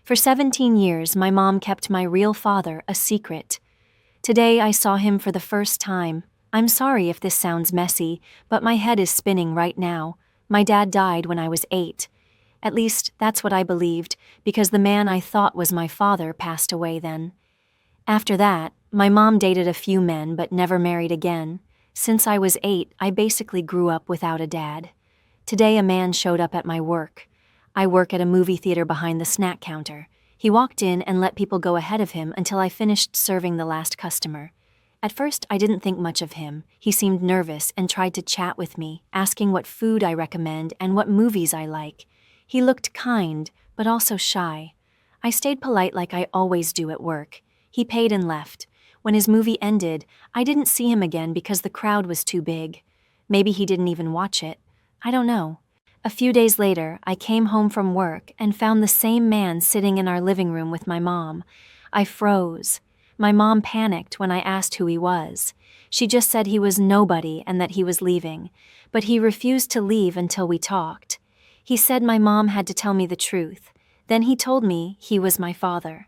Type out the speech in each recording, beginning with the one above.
For 17 years, my mom kept my real father a secret. Today, I saw him for the first time. I'm sorry if this sounds messy, but my head is spinning right now. My dad died when I was 8. At least, that's what I believed, because the man I thought was my father passed away then. After that, my mom dated a few men but never married again. Since I was 8, I basically grew up without a dad. Today, a man showed up at my work. I work at a movie theater behind the snack counter. He walked in and let people go ahead of him until I finished serving the last customer. At first, I didn't think much of him. He seemed nervous and tried to chat with me, asking what food I recommend and what movies I like. He looked kind, but also shy. I stayed polite like I always do at work. He paid and left. When his movie ended, I didn't see him again because the crowd was too big. Maybe he didn't even watch it. I don't know. A few days later, I came home from work and found the same man sitting in our living room with my mom. I froze. My mom panicked when I asked who he was. She just said he was nobody and that he was leaving, but he refused to leave until we talked. He said my mom had to tell me the truth. Then he told me he was my father.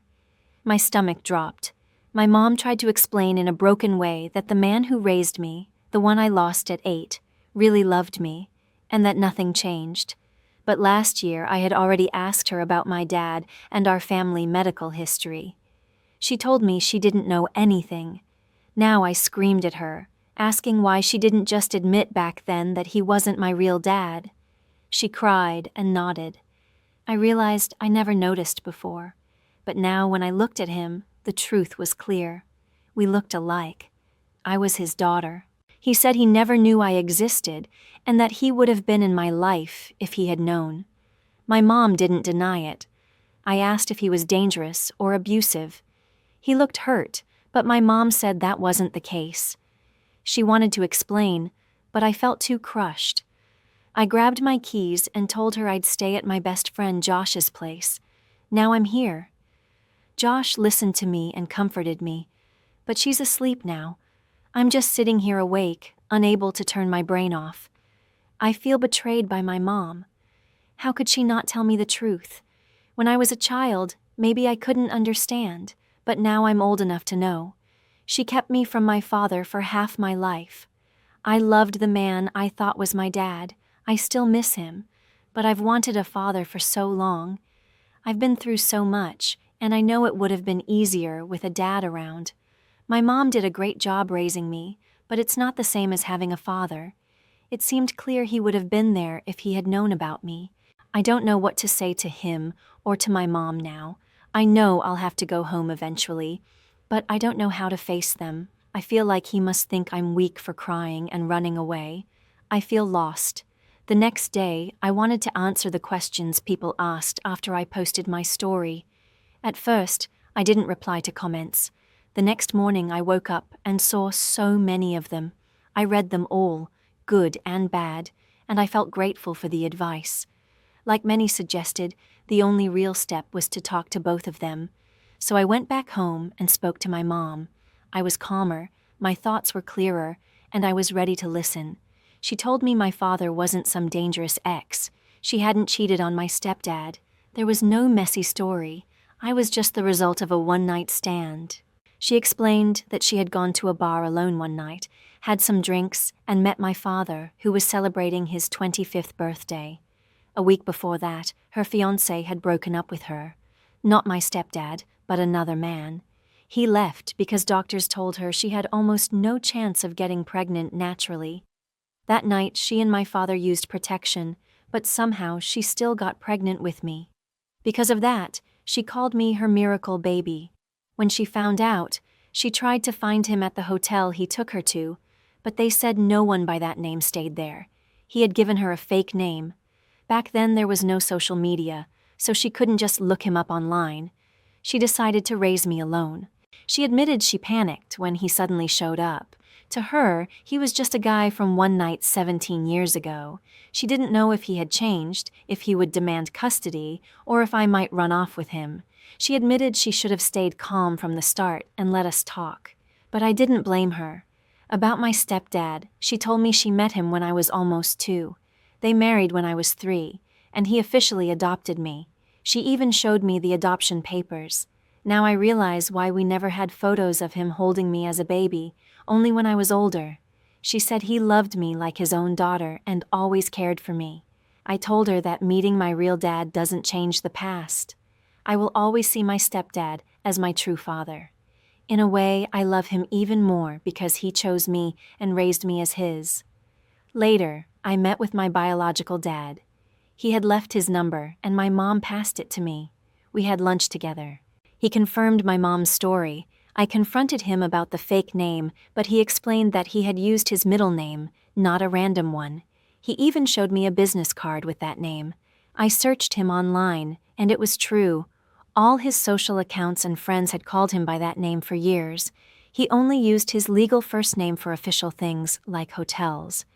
My stomach dropped. My mom tried to explain in a broken way that the man who raised me, the one I lost at 8, really loved me, and that nothing changed. But last year I had already asked her about my dad and our family medical history. She told me she didn't know anything. Now I screamed at her, asking why she didn't just admit back then that he wasn't my real dad. She cried and nodded. I realized I never noticed before, but now when I looked at him, the truth was clear. We looked alike. I was his daughter. He said he never knew I existed and that he would have been in my life if he had known. My mom didn't deny it. I asked if he was dangerous or abusive. He looked hurt, but my mom said that wasn't the case. She wanted to explain, but I felt too crushed. I grabbed my keys and told her I'd stay at my best friend Josh's place. Now I'm here. Josh listened to me and comforted me, but she's asleep now. I'm just sitting here awake, unable to turn my brain off. I feel betrayed by my mom. How could she not tell me the truth? When I was a child, maybe I couldn't understand, but now I'm old enough to know. She kept me from my father for half my life. I loved the man I thought was my dad. I still miss him, but I've wanted a father for so long. I've been through so much, and I know it would have been easier with a dad around. My mom did a great job raising me, but it's not the same as having a father. It seemed clear he would have been there if he had known about me. I don't know what to say to him or to my mom now. I know I'll have to go home eventually, but I don't know how to face them. I feel like he must think I'm weak for crying and running away. I feel lost. The next day, I wanted to answer the questions people asked after I posted my story. At first, I didn't reply to comments. The next morning, I woke up and saw so many of them. I read them all, good and bad, and I felt grateful for the advice. Like many suggested, the only real step was to talk to both of them. So I went back home and spoke to my mom. I was calmer, my thoughts were clearer, and I was ready to listen. She told me my father wasn't some dangerous ex. She hadn't cheated on my stepdad. There was no messy story. I was just the result of a one-night stand. She explained that she had gone to a bar alone one night, had some drinks, and met my father, who was celebrating his 25th birthday. A week before that, her fiancé had broken up with her. Not my stepdad, but another man. He left because doctors told her she had almost no chance of getting pregnant naturally. That night, she and my father used protection, but somehow she still got pregnant with me. Because of that, she called me her miracle baby. When she found out, she tried to find him at the hotel he took her to, but they said no one by that name stayed there. He had given her a fake name. Back then there was no social media, so she couldn't just look him up online. She decided to raise me alone. She admitted she panicked when he suddenly showed up. To her, he was just a guy from one night 17 years ago. She didn't know if he had changed, if he would demand custody, or if I might run off with him. She admitted she should have stayed calm from the start and let us talk. But I didn't blame her. About my stepdad, she told me she met him when I was almost 2. They married when I was 3, and he officially adopted me. She even showed me the adoption papers. Now I realize why we never had photos of him holding me as a baby, only when I was older. She said he loved me like his own daughter and always cared for me. I told her that meeting my real dad doesn't change the past. I will always see my stepdad as my true father. In a way, I love him even more because he chose me and raised me as his. Later, I met with my biological dad. He had left his number, and my mom passed it to me. We had lunch together. He confirmed my mom's story. I confronted him about the fake name, but he explained that he had used his middle name, not a random one. He even showed me a business card with that name. I searched him online, and it was true. All his social accounts and friends had called him by that name for years. He only used his legal first name for official things, like hotels.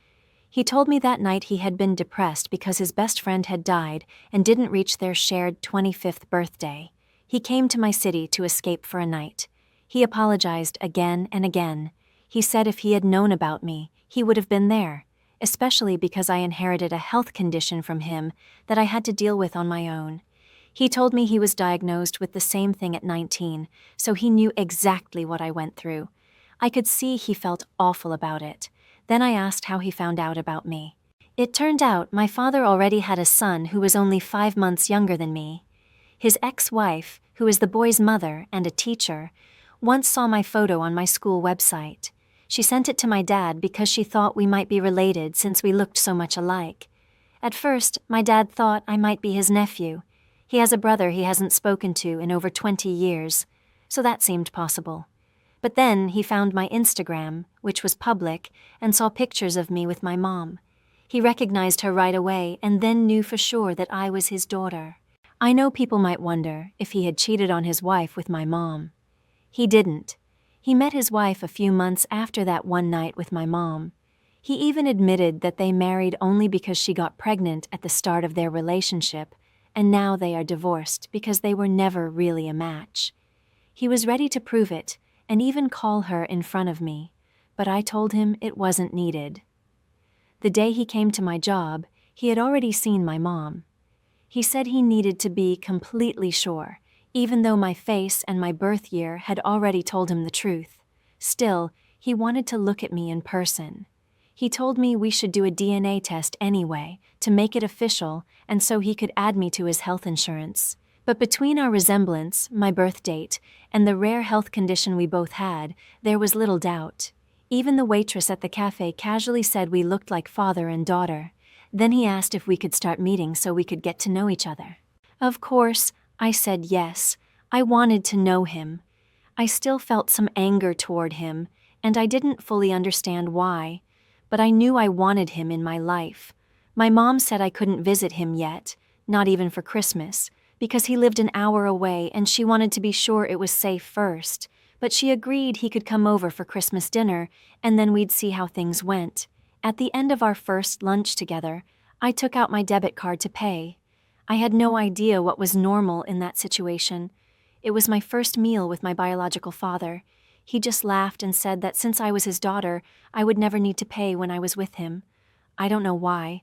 He told me that night he had been depressed because his best friend had died and didn't reach their shared 25th birthday. He came to my city to escape for a night. He apologized again and again. He said if he had known about me, he would have been there, especially because I inherited a health condition from him that I had to deal with on my own. He told me he was diagnosed with the same thing at 19, so he knew exactly what I went through. I could see he felt awful about it. Then I asked how he found out about me. It turned out my father already had a son who was only 5 months younger than me. His ex-wife, who is the boy's mother and a teacher, once saw my photo on my school website. She sent it to my dad because she thought we might be related since we looked so much alike. At first, my dad thought I might be his nephew. He has a brother he hasn't spoken to in over 20 years, so that seemed possible. But then he found my Instagram, which was public, and saw pictures of me with my mom. He recognized her right away and then knew for sure that I was his daughter. I know people might wonder if he had cheated on his wife with my mom. He didn't. He met his wife a few months after that one night with my mom. He even admitted that they married only because she got pregnant at the start of their relationship, and now they are divorced because they were never really a match. He was ready to prove it and even call her in front of me, but I told him it wasn't needed. The day he came to my job, he had already seen my mom. He said he needed to be completely sure, even though my face and my birth year had already told him the truth. Still, he wanted to look at me in person. He told me we should do a DNA test anyway, to make it official, and so he could add me to his health insurance. But between our resemblance, my birth date, and the rare health condition we both had, there was little doubt. Even the waitress at the cafe casually said we looked like father and daughter. Then he asked if we could start meeting so we could get to know each other. Of course, I said yes. I wanted to know him. I still felt some anger toward him, and I didn't fully understand why. But I knew I wanted him in my life. My mom said I couldn't visit him yet, not even for Christmas, because he lived an hour away and she wanted to be sure it was safe first. But she agreed he could come over for Christmas dinner, and then we'd see how things went. At the end of our first lunch together, I took out my debit card to pay. I had no idea what was normal in that situation. It was my first meal with my biological father. He just laughed and said that since I was his daughter, I would never need to pay when I was with him. I don't know why,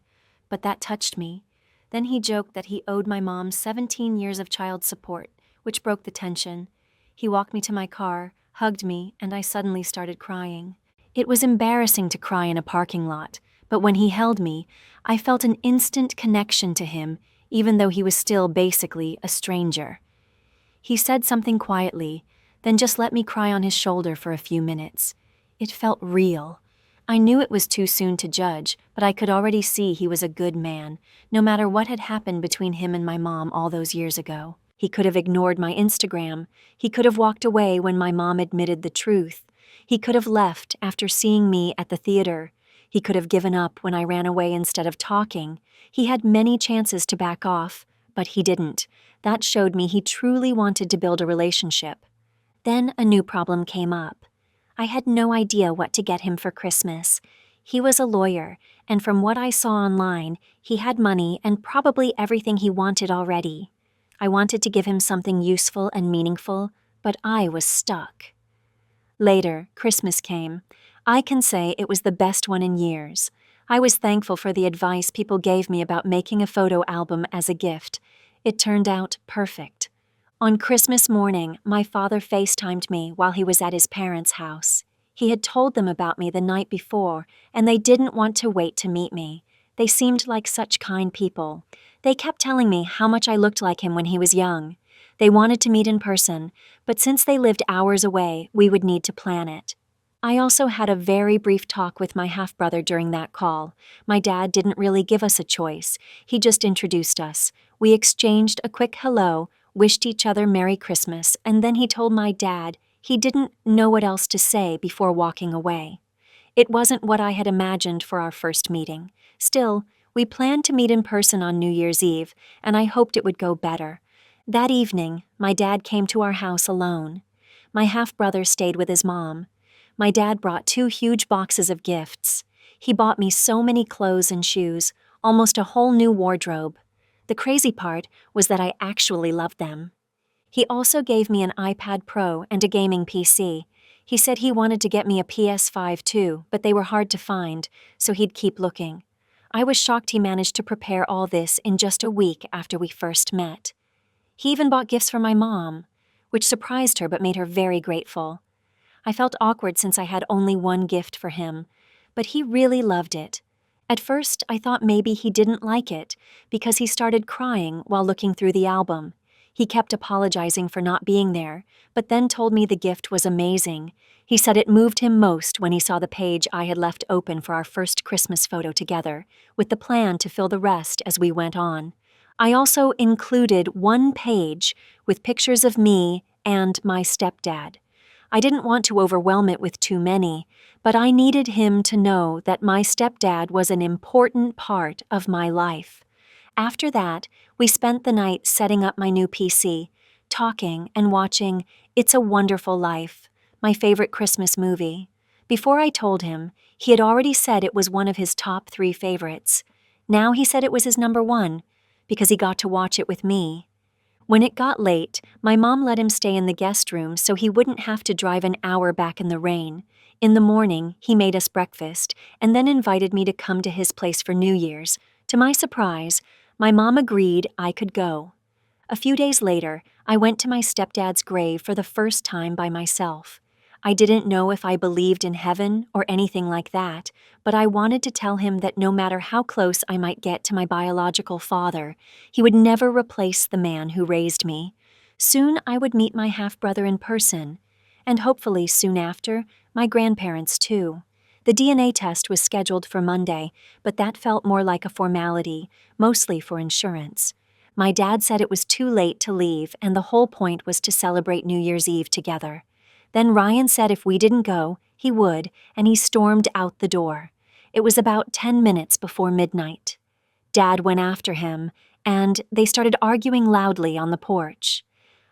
but that touched me. Then he joked that he owed my mom 17 years of child support, which broke the tension. He walked me to my car, hugged me, and I suddenly started crying. It was embarrassing to cry in a parking lot, but when he held me, I felt an instant connection to him, even though he was still basically a stranger. He said something quietly, then just let me cry on his shoulder for a few minutes. It felt real. I knew it was too soon to judge, but I could already see he was a good man, no matter what had happened between him and my mom all those years ago. He could have ignored my Instagram. He could have walked away when my mom admitted the truth. He could have left after seeing me at the theater. He could have given up when I ran away instead of talking. He had many chances to back off, but he didn't. That showed me he truly wanted to build a relationship. Then a new problem came up. I had no idea what to get him for Christmas. He was a lawyer, and from what I saw online, he had money and probably everything he wanted already. I wanted to give him something useful and meaningful, but I was stuck. Later, Christmas came. I can say it was the best one in years. I was thankful for the advice people gave me about making a photo album as a gift. It turned out perfect. On Christmas morning, my father FaceTimed me while he was at his parents' house. He had told them about me the night before, and they didn't want to wait to meet me. They seemed like such kind people. They kept telling me how much I looked like him when he was young. They wanted to meet in person, but since they lived hours away, we would need to plan it. I also had a very brief talk with my half-brother during that call. My dad didn't really give us a choice. He just introduced us. We exchanged a quick hello, wished each other Merry Christmas, and then he told my dad he didn't know what else to say before walking away. It wasn't what I had imagined for our first meeting. Still, we planned to meet in person on New Year's Eve, and I hoped it would go better. That evening, my dad came to our house alone. My half-brother stayed with his mom. My dad brought 2 huge boxes of gifts. He bought me so many clothes and shoes, almost a whole new wardrobe. The crazy part was that I actually loved them. He also gave me an iPad Pro and a gaming PC. He said he wanted to get me a PS5 too, but they were hard to find, so he'd keep looking. I was shocked he managed to prepare all this in just a week after we first met. He even bought gifts for my mom, which surprised her but made her very grateful. I felt awkward since I had only one gift for him, but he really loved it. At first, I thought maybe he didn't like it because he started crying while looking through the album. He kept apologizing for not being there, but then told me the gift was amazing. He said it moved him most when he saw the page I had left open for our first Christmas photo together, with the plan to fill the rest as we went on. I also included one page with pictures of me and my stepdad. I didn't want to overwhelm it with too many, but I needed him to know that my stepdad was an important part of my life. After that, we spent the night setting up my new PC, talking and watching It's a Wonderful Life, my favorite Christmas movie. Before I told him, he had already said it was one of his top 3 favorites. Now he said it was his number 1, because he got to watch it with me. When it got late, my mom let him stay in the guest room so he wouldn't have to drive an hour back in the rain. In the morning, he made us breakfast and then invited me to come to his place for New Year's. To my surprise, my mom agreed I could go. A few days later, I went to my stepdad's grave for the first time by myself. I didn't know if I believed in heaven or anything like that, but I wanted to tell him that no matter how close I might get to my biological father, he would never replace the man who raised me. Soon I would meet my half-brother in person, and hopefully soon after, my grandparents too. The DNA test was scheduled for Monday, but that felt more like a formality, mostly for insurance. My dad said it was too late to leave, and the whole point was to celebrate New Year's Eve together. Then Ryan said if we didn't go, he would, and he stormed out the door. It was about 10 minutes before midnight. Dad went after him, and they started arguing loudly on the porch.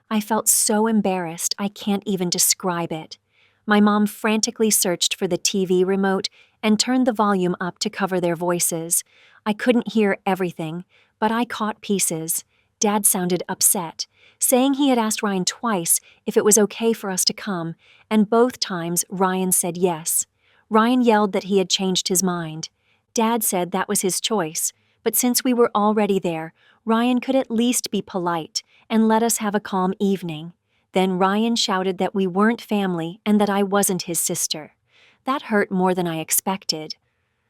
I felt so embarrassed I can't even describe it. My mom frantically searched for the TV remote and turned the volume up to cover their voices. I couldn't hear everything, but I caught pieces. Dad sounded upset, saying he had asked Ryan twice if it was okay for us to come, and both times Ryan said yes. Ryan yelled that he had changed his mind. Dad said that was his choice, but since we were already there, Ryan could at least be polite and let us have a calm evening. Then Ryan shouted that we weren't family and that I wasn't his sister. That hurt more than I expected.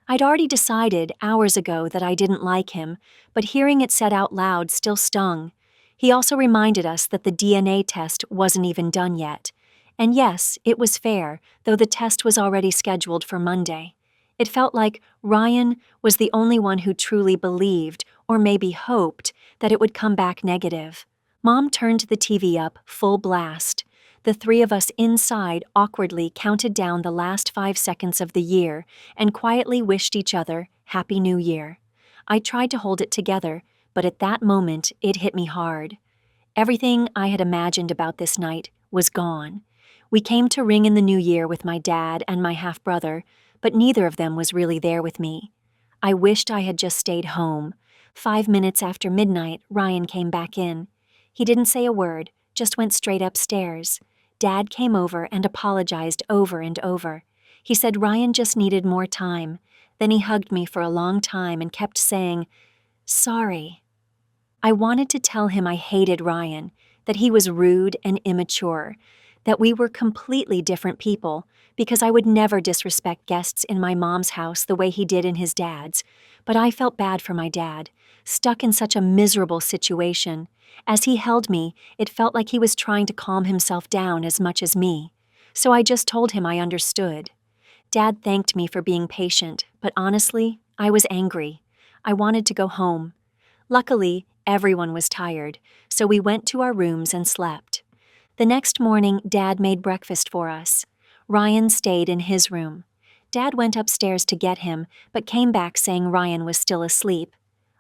I'd already decided hours ago that I didn't like him, but hearing it said out loud still stung. He also reminded us that the DNA test wasn't even done yet. And yes, it was fair, though the test was already scheduled for Monday. It felt like Ryan was the only one who truly believed, or maybe hoped, that it would come back negative. Mom turned the TV up full blast. The 3 of us inside awkwardly counted down the last 5 seconds of the year and quietly wished each other Happy New Year. I tried to hold it together, but at that moment it hit me hard. Everything I had imagined about this night was gone. We came to ring in the new year with my dad and my half-brother, but neither of them was really there with me. I wished I had just stayed home. 5 minutes after midnight, Ryan came back in. He didn't say a word, just went straight upstairs. Dad came over and apologized over and over. He said Ryan just needed more time. Then he hugged me for a long time and kept saying, "Sorry." I wanted to tell him I hated Ryan, that he was rude and immature, that we were completely different people, because I would never disrespect guests in my mom's house the way he did in his dad's, but I felt bad for my dad, stuck in such a miserable situation. As he held me, it felt like he was trying to calm himself down as much as me. So I just told him I understood. Dad thanked me for being patient, but honestly, I was angry. I wanted to go home. Luckily, everyone was tired, so we went to our rooms and slept. The next morning, Dad made breakfast for us. Ryan stayed in his room. Dad went upstairs to get him, but came back saying Ryan was still asleep.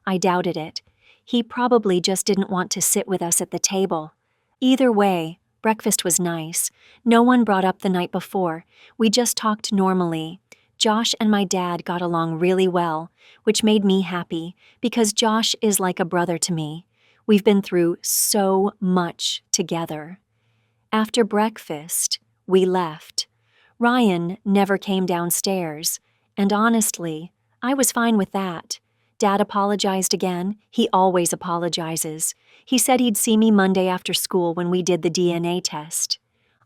I doubted it. He probably just didn't want to sit with us at the table. Either way, breakfast was nice. No one brought up the night before. We just talked normally. Josh and my dad got along really well, which made me happy, because Josh is like a brother to me. We've been through so much together. After breakfast, we left. Ryan never came downstairs, and honestly, I was fine with that. Dad apologized again. He always apologizes. He said he'd see me Monday after school when we did the DNA test.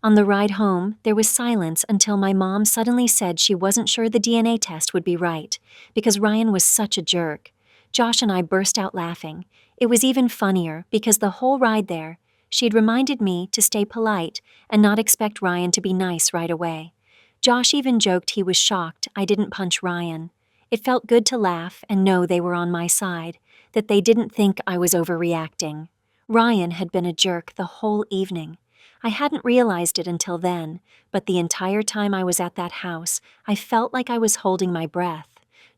On the ride home, there was silence until my mom suddenly said she wasn't sure the DNA test would be right, because Ryan was such a jerk. Josh and I burst out laughing. It was even funnier because the whole ride there, she'd reminded me to stay polite and not expect Ryan to be nice right away. Josh even joked he was shocked I didn't punch Ryan. It felt good to laugh and know they were on my side, that they didn't think I was overreacting. Ryan had been a jerk the whole evening. I hadn't realized it until then, but the entire time I was at that house, I felt like I was holding my breath.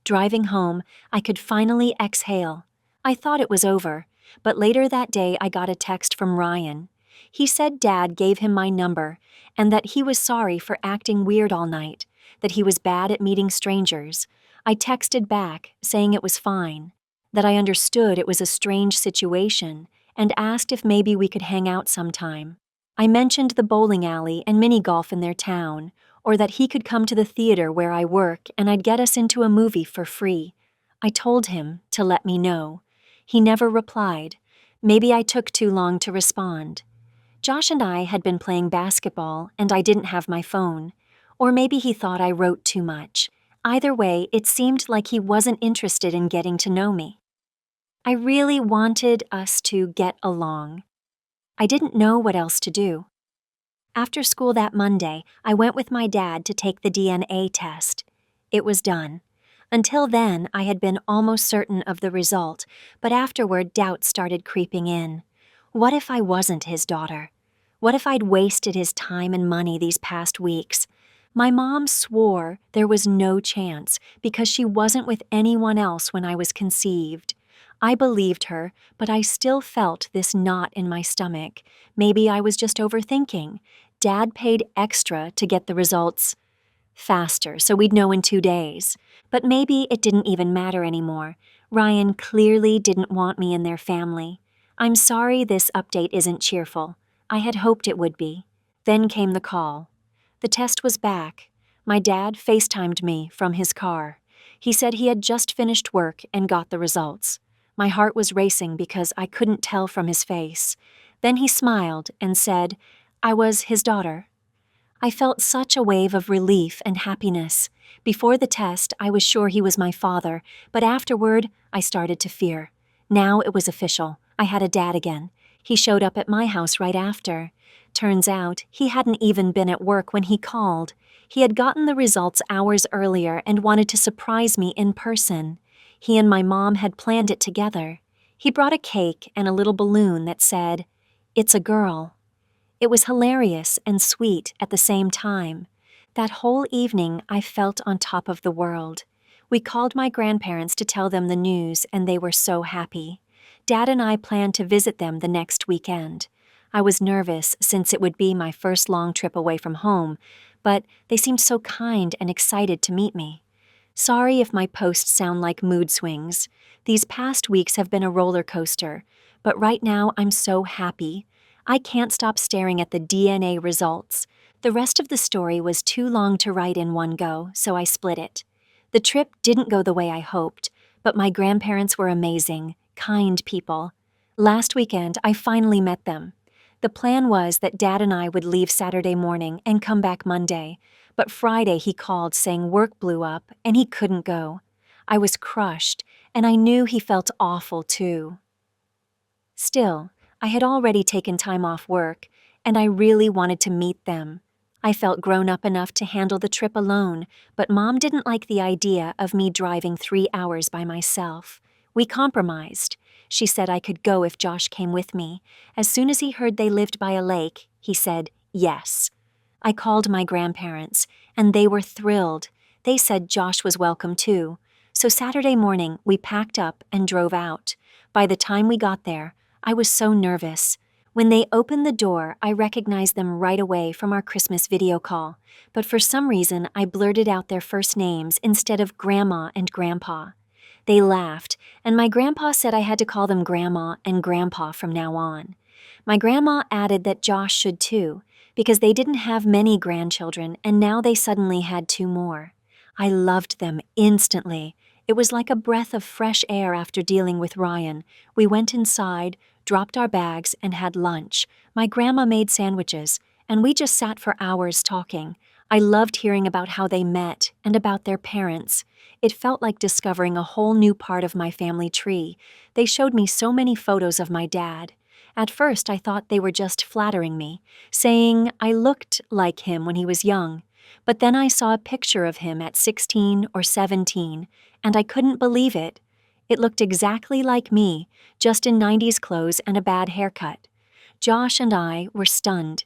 Driving home, I could finally exhale. I thought it was over, but later that day I got a text from Ryan. He said Dad gave him my number and that he was sorry for acting weird all night, that he was bad at meeting strangers. I texted back, saying it was fine, that I understood it was a strange situation, and asked if maybe we could hang out sometime. I mentioned the bowling alley and mini-golf in their town, or that he could come to the theater where I work and I'd get us into a movie for free. I told him to let me know. He never replied. Maybe I took too long to respond. Josh and I had been playing basketball and I didn't have my phone. Or maybe he thought I wrote too much. Either way, it seemed like he wasn't interested in getting to know me. I really wanted us to get along. I didn't know what else to do. After school that Monday, I went with my dad to take the DNA test. It was done. Until then, I had been almost certain of the result, but afterward doubts started creeping in. What if I wasn't his daughter? What if I'd wasted his time and money these past weeks? My mom swore there was no chance because she wasn't with anyone else when I was conceived. I believed her, but I still felt this knot in my stomach. Maybe I was just overthinking. Dad paid extra to get the results faster, so we'd know in 2 days. But maybe it didn't even matter anymore. Ryan clearly didn't want me in their family. I'm sorry this update isn't cheerful. I had hoped it would be. Then came the call. The test was back. My dad FaceTimed me from his car. He said he had just finished work and got the results. My heart was racing because I couldn't tell from his face. Then he smiled and said, I was his daughter. I felt such a wave of relief and happiness. Before the test, I was sure he was my father, but afterward, I started to fear. Now it was official. I had a dad again. He showed up at my house right after. Turns out, he hadn't even been at work when he called. He had gotten the results hours earlier and wanted to surprise me in person. He and my mom had planned it together. He brought a cake and a little balloon that said, "It's a girl." It was hilarious and sweet at the same time. That whole evening, I felt on top of the world. We called my grandparents to tell them the news, and they were so happy. Dad and I planned to visit them the next weekend. I was nervous since it would be my first long trip away from home, but they seemed so kind and excited to meet me. Sorry if my posts sound like mood swings. These past weeks have been a roller coaster, but right now I'm so happy. I can't stop staring at the DNA results. The rest of the story was too long to write in one go, so I split it. The trip didn't go the way I hoped, but my grandparents were amazing, kind people. Last weekend, I finally met them. The plan was that Dad and I would leave Saturday morning and come back Monday, but Friday he called saying work blew up and he couldn't go. I was crushed, and I knew he felt awful too. Still, I had already taken time off work, and I really wanted to meet them. I felt grown up enough to handle the trip alone, but Mom didn't like the idea of me driving 3 hours by myself. We compromised. She said I could go if Josh came with me. As soon as he heard they lived by a lake, he said yes. I called my grandparents, and they were thrilled. They said Josh was welcome too. So Saturday morning, we packed up and drove out. By the time we got there, I was so nervous. When they opened the door, I recognized them right away from our Christmas video call, but for some reason I blurted out their first names instead of Grandma and Grandpa. They laughed, and my grandpa said I had to call them Grandma and Grandpa from now on. My grandma added that Josh should too, because they didn't have many grandchildren and now they suddenly had 2 more. I loved them instantly. It was like a breath of fresh air after dealing with Ryan. We went inside, dropped our bags, and had lunch. My grandma made sandwiches, and we just sat for hours talking. I loved hearing about how they met and about their parents. It felt like discovering a whole new part of my family tree. They showed me so many photos of my dad. At first, I thought they were just flattering me, saying I looked like him when he was young. But then I saw a picture of him at 16 or 17, and I couldn't believe it. It looked exactly like me, just in 90s clothes and a bad haircut. Josh and I were stunned.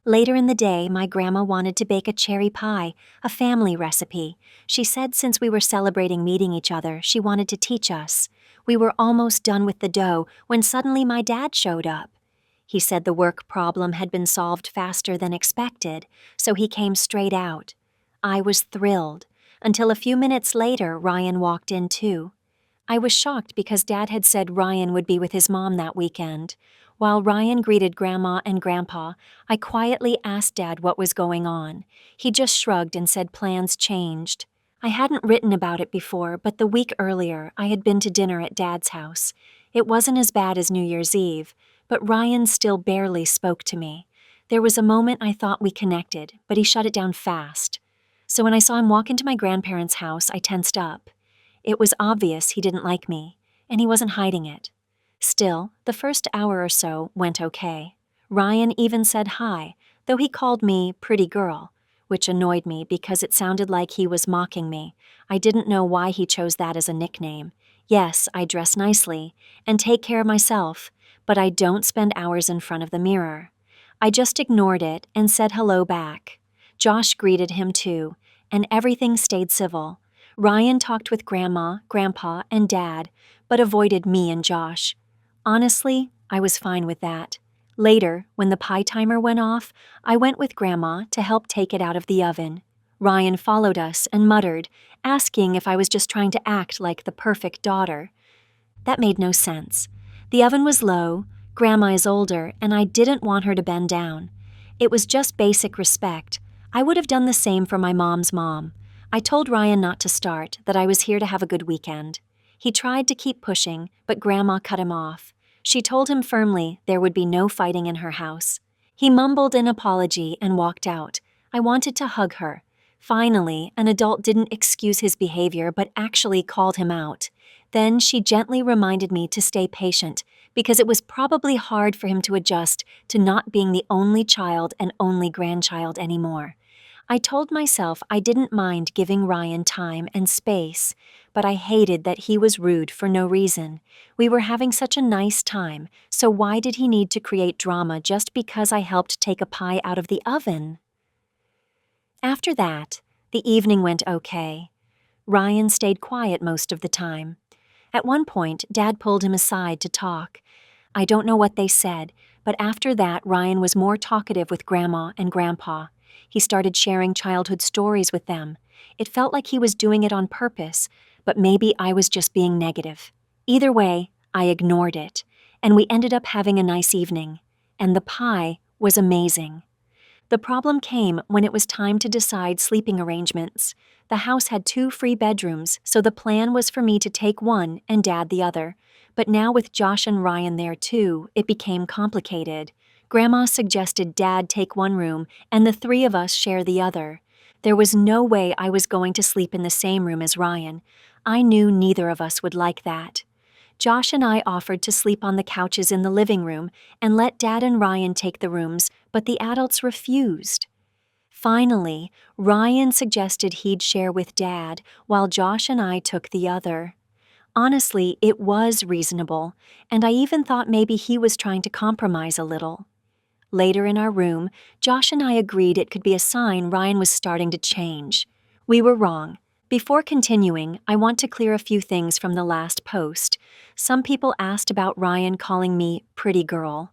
Later in the day, my grandma wanted to bake a cherry pie, a family recipe. She said since we were celebrating meeting each other, she wanted to teach us. We were almost done with the dough when suddenly my dad showed up. He said the work problem had been solved faster than expected, so he came straight out. I was thrilled, until a few minutes later Ryan walked in too. I was shocked because Dad had said Ryan would be with his mom that weekend. While Ryan greeted Grandma and Grandpa, I quietly asked Dad what was going on. He just shrugged and said plans changed. I hadn't written about it before, but the week earlier I had been to dinner at Dad's house. It wasn't as bad as New Year's Eve, but Ryan still barely spoke to me. There was a moment I thought we connected, but he shut it down fast. So when I saw him walk into my grandparents' house, I tensed up. It was obvious he didn't like me, and he wasn't hiding it. Still, the first hour or so went okay. Ryan even said hi, though he called me pretty girl, which annoyed me because it sounded like he was mocking me. I didn't know why he chose that as a nickname. Yes, I dress nicely and take care of myself, but I don't spend hours in front of the mirror. I just ignored it and said hello back. Josh greeted him too, and everything stayed civil. Ryan talked with Grandma, Grandpa, and Dad, but avoided me and Josh. Honestly, I was fine with that. Later, when the pie timer went off, I went with Grandma to help take it out of the oven. Ryan followed us and muttered, asking if I was just trying to act like the perfect daughter. That made no sense. The oven was low, Grandma is older, and I didn't want her to bend down. It was just basic respect. I would have done the same for my mom's mom. I told Ryan not to start, that I was here to have a good weekend. He tried to keep pushing, but Grandma cut him off. She told him firmly there would be no fighting in her house. He mumbled an apology and walked out. I wanted to hug her. Finally, an adult didn't excuse his behavior but actually called him out. Then she gently reminded me to stay patient, because it was probably hard for him to adjust to not being the only child and only grandchild anymore. I told myself I didn't mind giving Ryan time and space, but I hated that he was rude for no reason. We were having such a nice time, so why did he need to create drama just because I helped take a pie out of the oven? After that, the evening went okay. Ryan stayed quiet most of the time. At one point, Dad pulled him aside to talk. I don't know what they said, but after that, Ryan was more talkative with Grandma and Grandpa. He started sharing childhood stories with them. It felt like he was doing it on purpose, but maybe I was just being negative. Either way, I ignored it, and we ended up having a nice evening. And the pie was amazing. The problem came when it was time to decide sleeping arrangements. The house had 2 free bedrooms, so the plan was for me to take one and Dad the other. But now with Josh and Ryan there too, it became complicated. Grandma suggested Dad take one room and the 3 of us share the other. There was no way I was going to sleep in the same room as Ryan. I knew neither of us would like that. Josh and I offered to sleep on the couches in the living room and let Dad and Ryan take the rooms, but the adults refused. Finally, Ryan suggested he'd share with Dad, while Josh and I took the other. Honestly, it was reasonable, and I even thought maybe he was trying to compromise a little. Later in our room, Josh and I agreed it could be a sign Ryan was starting to change. We were wrong. Before continuing, I want to clear a few things from the last post. Some people asked about Ryan calling me pretty girl.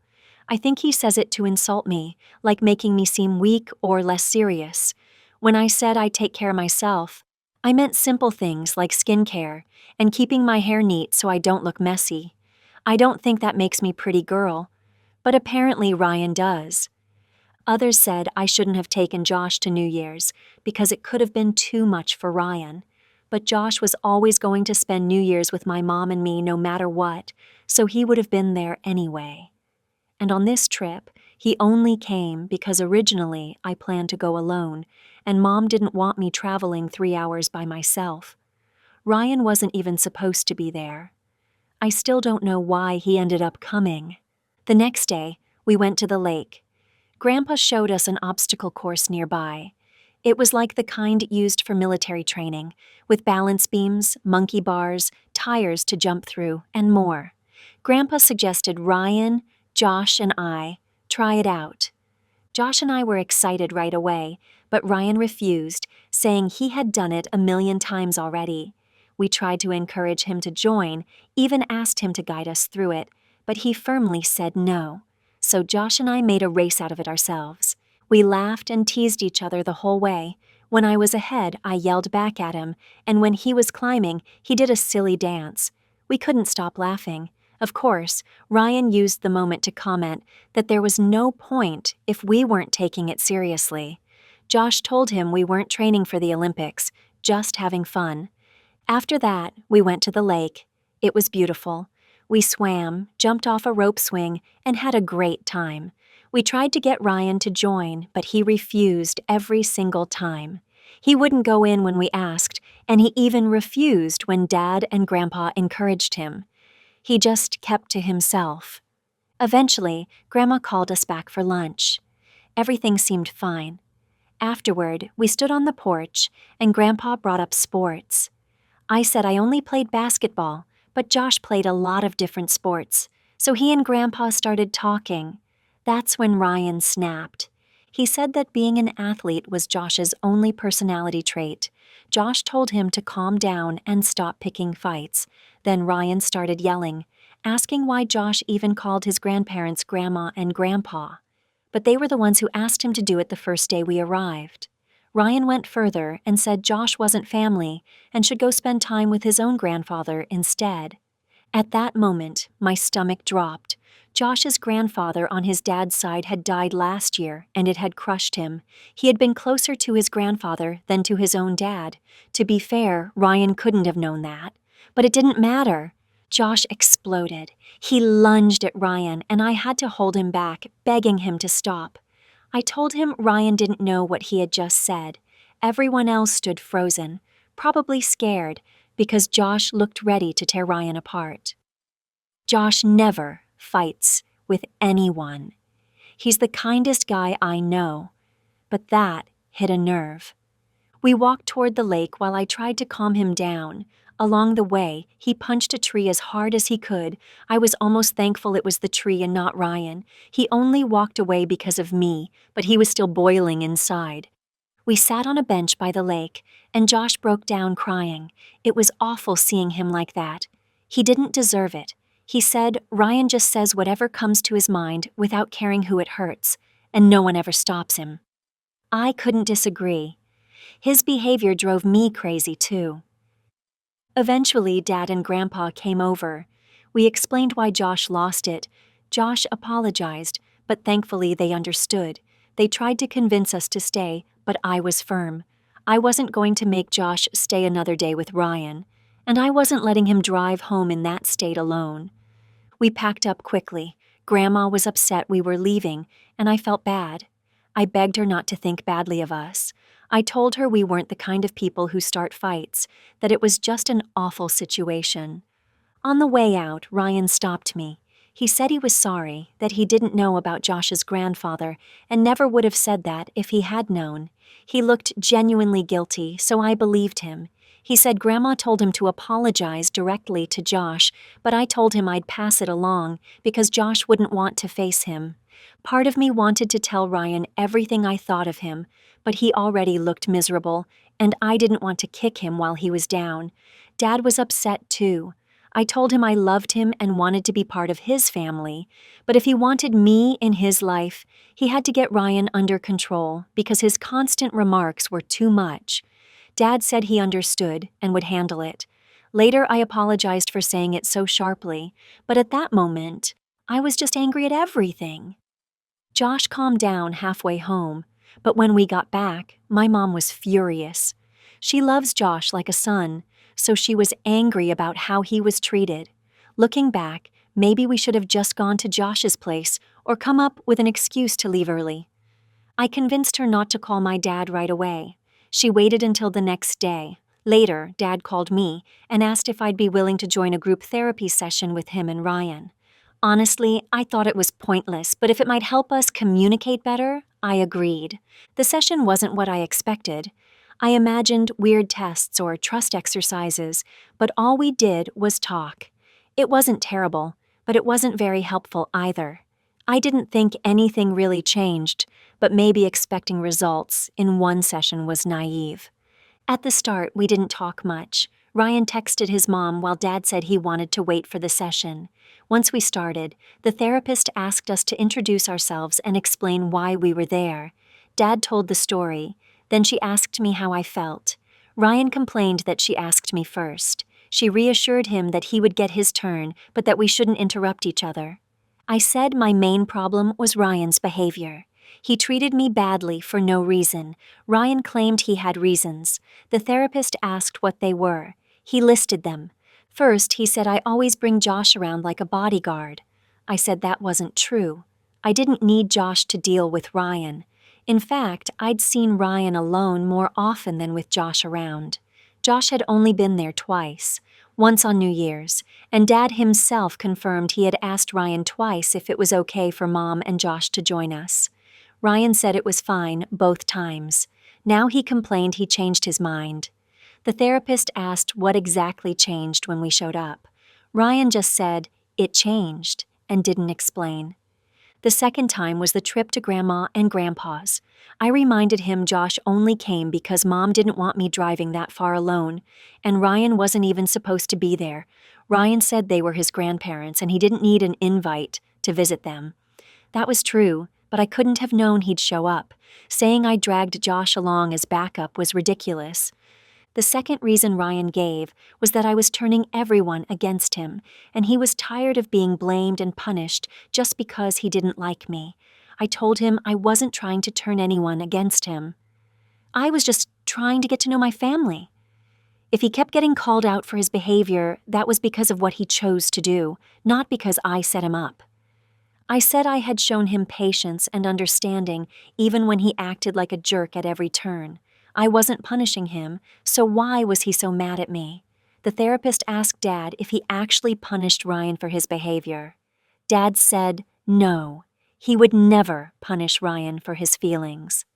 I think he says it to insult me, like making me seem weak or less serious. When I said I take care of myself, I meant simple things like skincare and keeping my hair neat so I don't look messy. I don't think that makes me pretty girl, but apparently Ryan does. Others said I shouldn't have taken Josh to New Year's because it could have been too much for Ryan. But Josh was always going to spend New Year's with my mom and me no matter what, so he would have been there anyway. And on this trip, he only came because originally I planned to go alone, and Mom didn't want me traveling 3 hours by myself. Ryan wasn't even supposed to be there. I still don't know why he ended up coming. The next day, we went to the lake. Grandpa showed us an obstacle course nearby. It was like the kind used for military training, with balance beams, monkey bars, tires to jump through, and more. Grandpa suggested Ryan, Josh, and I try it out. Josh and I were excited right away, but Ryan refused, saying he had done it 1,000,000 times already. We tried to encourage him to join, even asked him to guide us through it, but he firmly said no. So Josh and I made a race out of it ourselves. We laughed and teased each other the whole way. When I was ahead, I yelled back at him, and when he was climbing, he did a silly dance. We couldn't stop laughing. Of course, Ryan used the moment to comment that there was no point if we weren't taking it seriously. Josh told him we weren't training for the Olympics, just having fun. After that, we went to the lake. It was beautiful. We swam, jumped off a rope swing, and had a great time. We tried to get Ryan to join, but he refused every single time. He wouldn't go in when we asked, and he even refused when Dad and Grandpa encouraged him. He just kept to himself. Eventually, Grandma called us back for lunch. Everything seemed fine. Afterward, we stood on the porch, and Grandpa brought up sports. I said I only played basketball, but Josh played a lot of different sports, so he and Grandpa started talking. That's when Ryan snapped. He said that being an athlete was Josh's only personality trait. Josh told him to calm down and stop picking fights. Then Ryan started yelling, asking why Josh even called his grandparents Grandma and Grandpa. But they were the ones who asked him to do it the first day we arrived. Ryan went further and said Josh wasn't family and should go spend time with his own grandfather instead. At that moment, my stomach dropped. Josh's grandfather on his dad's side had died last year, and it had crushed him. He had been closer to his grandfather than to his own dad. To be fair, Ryan couldn't have known that. But it didn't matter. Josh exploded. He lunged at Ryan, and I had to hold him back, begging him to stop. I told him Ryan didn't know what he had just said. Everyone else stood frozen, probably scared, because Josh looked ready to tear Ryan apart. Josh never fights with anyone. He's the kindest guy I know, but that hit a nerve. We walked toward the lake while I tried to calm him down. Along the way, he punched a tree as hard as he could. I was almost thankful it was the tree and not Ryan. He only walked away because of me, but he was still boiling inside. We sat on a bench by the lake, and Josh broke down crying. It was awful seeing him like that. He didn't deserve it. He said Ryan just says whatever comes to his mind without caring who it hurts, and no one ever stops him. I couldn't disagree. His behavior drove me crazy, too. Eventually, Dad and Grandpa came over. We explained why Josh lost it. Josh apologized, but thankfully they understood. They tried to convince us to stay, but I was firm. I wasn't going to make Josh stay another day with Ryan, and I wasn't letting him drive home in that state alone. We packed up quickly. Grandma was upset we were leaving, and I felt bad. I begged her not to think badly of us. I told her we weren't the kind of people who start fights, that it was just an awful situation. On the way out, Ryan stopped me. He said he was sorry, that he didn't know about Josh's grandfather, and never would have said that if he had known. He looked genuinely guilty, so I believed him. He said Grandma told him to apologize directly to Josh, but I told him I'd pass it along because Josh wouldn't want to face him. Part of me wanted to tell Ryan everything I thought of him, but he already looked miserable, and I didn't want to kick him while he was down. Dad was upset too. I told him I loved him and wanted to be part of his family, but if he wanted me in his life, he had to get Ryan under control because his constant remarks were too much. Dad said he understood and would handle it. Later, I apologized for saying it so sharply, but at that moment, I was just angry at everything. Josh calmed down halfway home, but when we got back, my mom was furious. She loves Josh like a son, so she was angry about how he was treated. Looking back, maybe we should have just gone to Josh's place or come up with an excuse to leave early. I convinced her not to call my dad right away. She waited until the next day. Later, Dad called me and asked if I'd be willing to join a group therapy session with him and Ryan. Honestly, I thought it was pointless, but if it might help us communicate better, I agreed. The session wasn't what I expected. I imagined weird tests or trust exercises, but all we did was talk. It wasn't terrible, but it wasn't very helpful either. I didn't think anything really changed, but maybe expecting results in one session was naive. At the start, we didn't talk much. Ryan texted his mom while Dad said he wanted to wait for the session. Once we started, the therapist asked us to introduce ourselves and explain why we were there. Dad told the story. Then she asked me how I felt. Ryan complained that she asked me first. She reassured him that he would get his turn, but that we shouldn't interrupt each other. I said my main problem was Ryan's behavior. He treated me badly for no reason. Ryan claimed he had reasons. The therapist asked what they were. He listed them. First, he said I always bring Josh around like a bodyguard. I said that wasn't true. I didn't need Josh to deal with Ryan. In fact, I'd seen Ryan alone more often than with Josh around. Josh had only been there twice, once on New Year's, and Dad himself confirmed he had asked Ryan twice if it was okay for Mom and Josh to join us. Ryan said it was fine both times. Now he complained he changed his mind. The therapist asked what exactly changed when we showed up. Ryan just said, "It changed," and didn't explain. The second time was the trip to Grandma and Grandpa's. I reminded him Josh only came because Mom didn't want me driving that far alone, and Ryan wasn't even supposed to be there. Ryan said they were his grandparents and he didn't need an invite to visit them. That was true, but I couldn't have known he'd show up. Saying I dragged Josh along as backup was ridiculous. The second reason Ryan gave was that I was turning everyone against him, and he was tired of being blamed and punished just because he didn't like me. I told him I wasn't trying to turn anyone against him. I was just trying to get to know my family. If he kept getting called out for his behavior, that was because of what he chose to do, not because I set him up. I said I had shown him patience and understanding even when he acted like a jerk at every turn. I wasn't punishing him, so why was he so mad at me? The therapist asked Dad if he actually punished Ryan for his behavior. Dad said no, he would never punish Ryan for his feelings.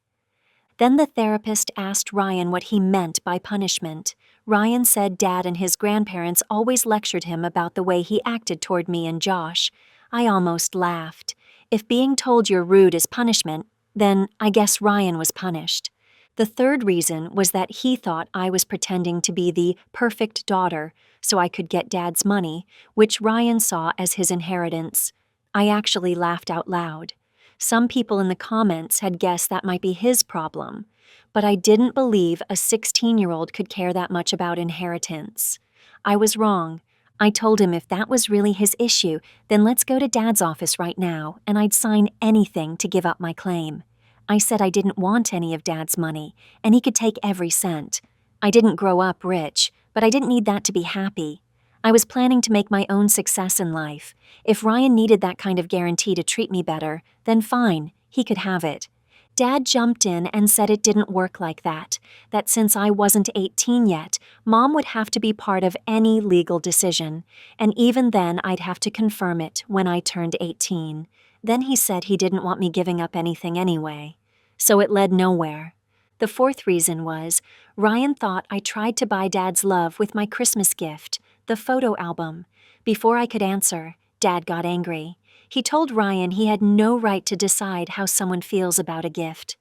Then the therapist asked Ryan what he meant by punishment. Ryan said Dad and his grandparents always lectured him about the way he acted toward me and Josh. I almost laughed. If being told you're rude is punishment, then I guess Ryan was punished. The third reason was that he thought I was pretending to be the perfect daughter so I could get Dad's money, which Ryan saw as his inheritance. I actually laughed out loud. Some people in the comments had guessed that might be his problem, but I didn't believe a 16-year-old could care that much about inheritance. I was wrong. I told him if that was really his issue, then let's go to Dad's office right now, and I'd sign anything to give up my claim. I said I didn't want any of Dad's money, and he could take every cent. I didn't grow up rich, but I didn't need that to be happy. I was planning to make my own success in life. If Ryan needed that kind of guarantee to treat me better, then fine, he could have it. Dad jumped in and said it didn't work like that since I wasn't 18 yet, Mom would have to be part of any legal decision, and even then I'd have to confirm it when I turned 18. Then he said he didn't want me giving up anything anyway. So it led nowhere. The fourth reason was, Ryan thought I tried to buy Dad's love with my Christmas gift, the photo album. Before I could answer, Dad got angry. He told Ryan he had no right to decide how someone feels about a gift.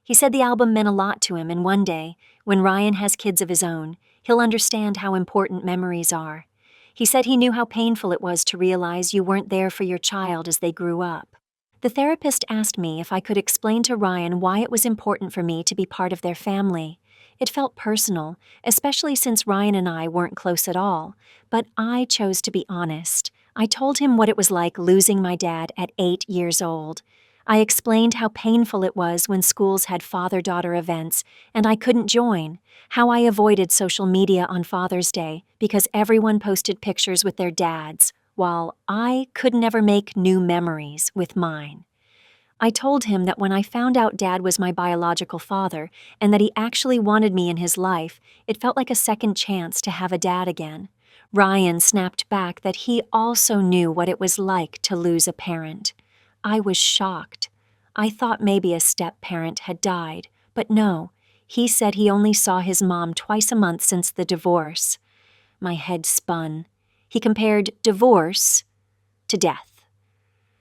He said the album meant a lot to him, and one day, when Ryan has kids of his own, he'll understand how important memories are. He said he knew how painful it was to realize you weren't there for your child as they grew up. The therapist asked me if I could explain to Ryan why it was important for me to be part of their family. It felt personal, especially since Ryan and I weren't close at all, but I chose to be honest. I told him what it was like losing my dad at 8 years old. I explained how painful it was when schools had father-daughter events and I couldn't join, how I avoided social media on Father's Day because everyone posted pictures with their dads, while I could never make new memories with mine. I told him that when I found out Dad was my biological father and that he actually wanted me in his life, it felt like a second chance to have a dad again. Ryan snapped back that he also knew what it was like to lose a parent. I was shocked. I thought maybe a step-parent had died, but no, he said he only saw his mom twice a month since the divorce. My head spun. He compared divorce to death.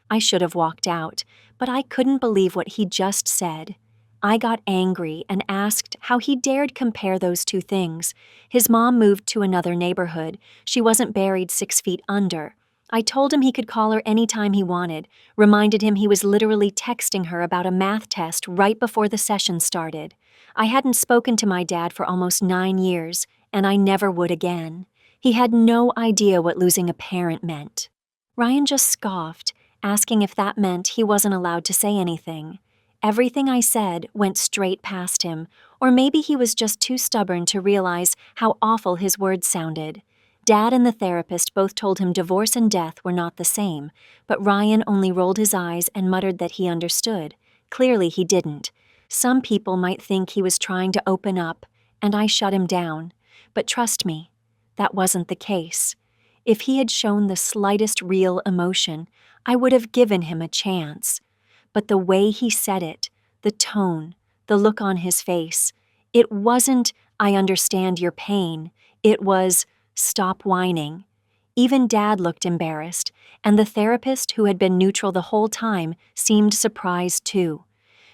I should have walked out, but I couldn't believe what he just said. I got angry and asked how he dared compare those two things. His mom moved to another neighborhood. She wasn't buried 6 feet under. I told him he could call her any time he wanted, reminded him he was literally texting her about a math test right before the session started. I hadn't spoken to my dad for almost 9 years, and I never would again. He had no idea what losing a parent meant. Ryan just scoffed, asking if that meant he wasn't allowed to say anything. Everything I said went straight past him, or maybe he was just too stubborn to realize how awful his words sounded. Dad and the therapist both told him divorce and death were not the same, but Ryan only rolled his eyes and muttered that he understood. Clearly he didn't. Some people might think he was trying to open up, and I shut him down. But trust me, that wasn't the case. If he had shown the slightest real emotion, I would have given him a chance. But the way he said it, the tone, the look on his face, it wasn't, "I understand your pain." It was, "Stop whining." Even Dad looked embarrassed, and the therapist, who had been neutral the whole time, seemed surprised too.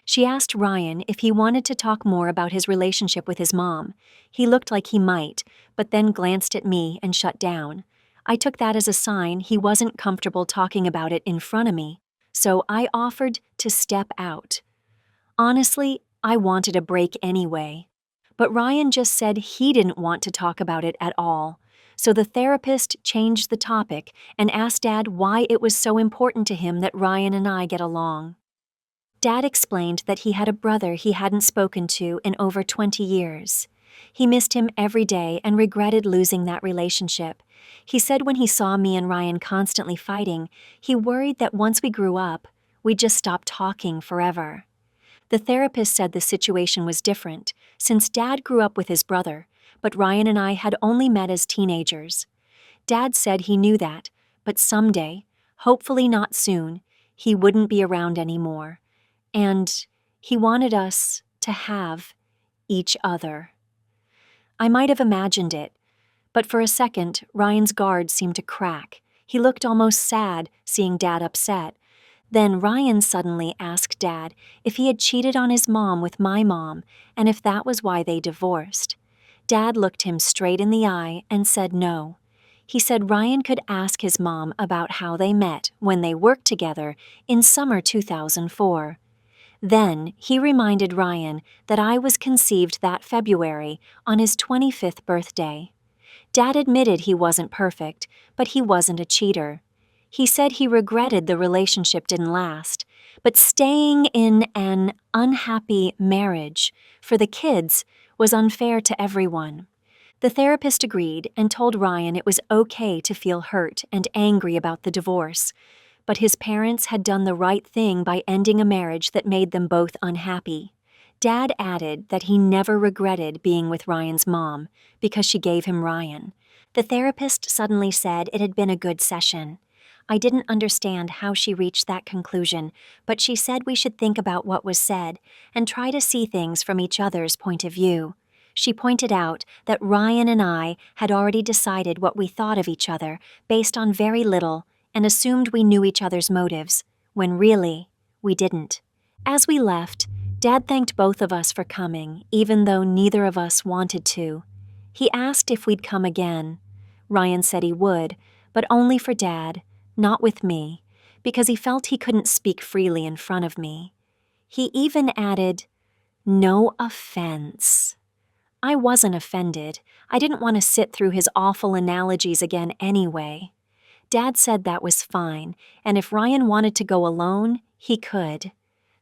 She asked Ryan if he wanted to talk more about his relationship with his mom. He looked like he might, but then glanced at me and shut down. I took that as a sign he wasn't comfortable talking about it in front of me, so I offered to step out. Honestly, I wanted a break anyway. But Ryan just said he didn't want to talk about it at all. So the therapist changed the topic and asked Dad why it was so important to him that Ryan and I get along. Dad explained that he had a brother he hadn't spoken to in over 20 years. He missed him every day and regretted losing that relationship. He said when he saw me and Ryan constantly fighting, he worried that once we grew up, we'd just stop talking forever. The therapist said the situation was different, since Dad grew up with his brother, but Ryan and I had only met as teenagers. Dad said he knew that, but someday, hopefully not soon, he wouldn't be around anymore. And he wanted us to have each other. I might have imagined it, but for a second, Ryan's guard seemed to crack. He looked almost sad, seeing Dad upset. Then Ryan suddenly asked Dad if he had cheated on his mom with my mom and if that was why they divorced. Dad looked him straight in the eye and said no. He said Ryan could ask his mom about how they met when they worked together in summer 2004. Then he reminded Ryan that I was conceived that February on his 25th birthday. Dad admitted he wasn't perfect, but he wasn't a cheater. He said he regretted the relationship didn't last, but staying in an unhappy marriage, for the kids, was unfair to everyone. The therapist agreed and told Ryan it was okay to feel hurt and angry about the divorce, but his parents had done the right thing by ending a marriage that made them both unhappy. Dad added that he never regretted being with Ryan's mom because she gave him Ryan. The therapist suddenly said it had been a good session. I didn't understand how she reached that conclusion, but she said we should think about what was said and try to see things from each other's point of view. She pointed out that Ryan and I had already decided what we thought of each other based on very little and assumed we knew each other's motives, when really, we didn't. As we left, Dad thanked both of us for coming, even though neither of us wanted to. He asked if we'd come again. Ryan said he would, but only for Dad, not with me, because he felt he couldn't speak freely in front of me. He even added, "No offense." I wasn't offended. I didn't want to sit through his awful analogies again anyway. Dad said that was fine, and if Ryan wanted to go alone, he could.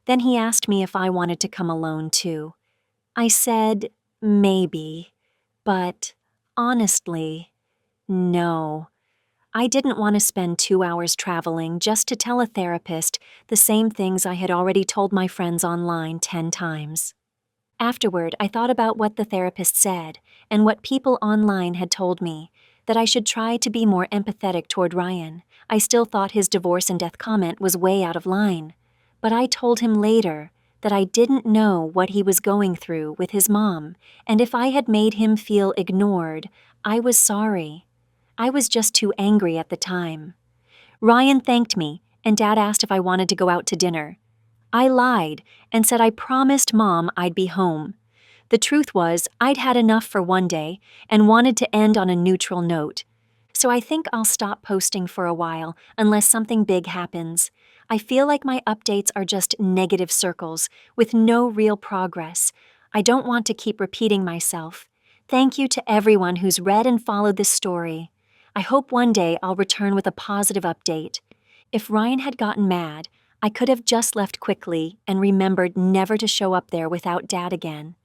Then he asked me if I wanted to come alone too. I said, maybe, but honestly, no. I didn't want to spend 2 hours traveling just to tell a therapist the same things I had already told my friends online 10 times. Afterward, I thought about what the therapist said and what people online had told me, that I should try to be more empathetic toward Ryan. I still thought his divorce and death comment was way out of line. But I told him later that I didn't know what he was going through with his mom, and if I had made him feel ignored, I was sorry. I was just too angry at the time. Ryan thanked me, and Dad asked if I wanted to go out to dinner. I lied and said I promised Mom I'd be home. The truth was, I'd had enough for one day and wanted to end on a neutral note. So I think I'll stop posting for a while unless something big happens. I feel like my updates are just negative circles with no real progress. I don't want to keep repeating myself. Thank you to everyone who's read and followed this story. I hope one day I'll return with a positive update. If Ryan had gotten mad, I could have just left quickly and remembered never to show up there without Dad again.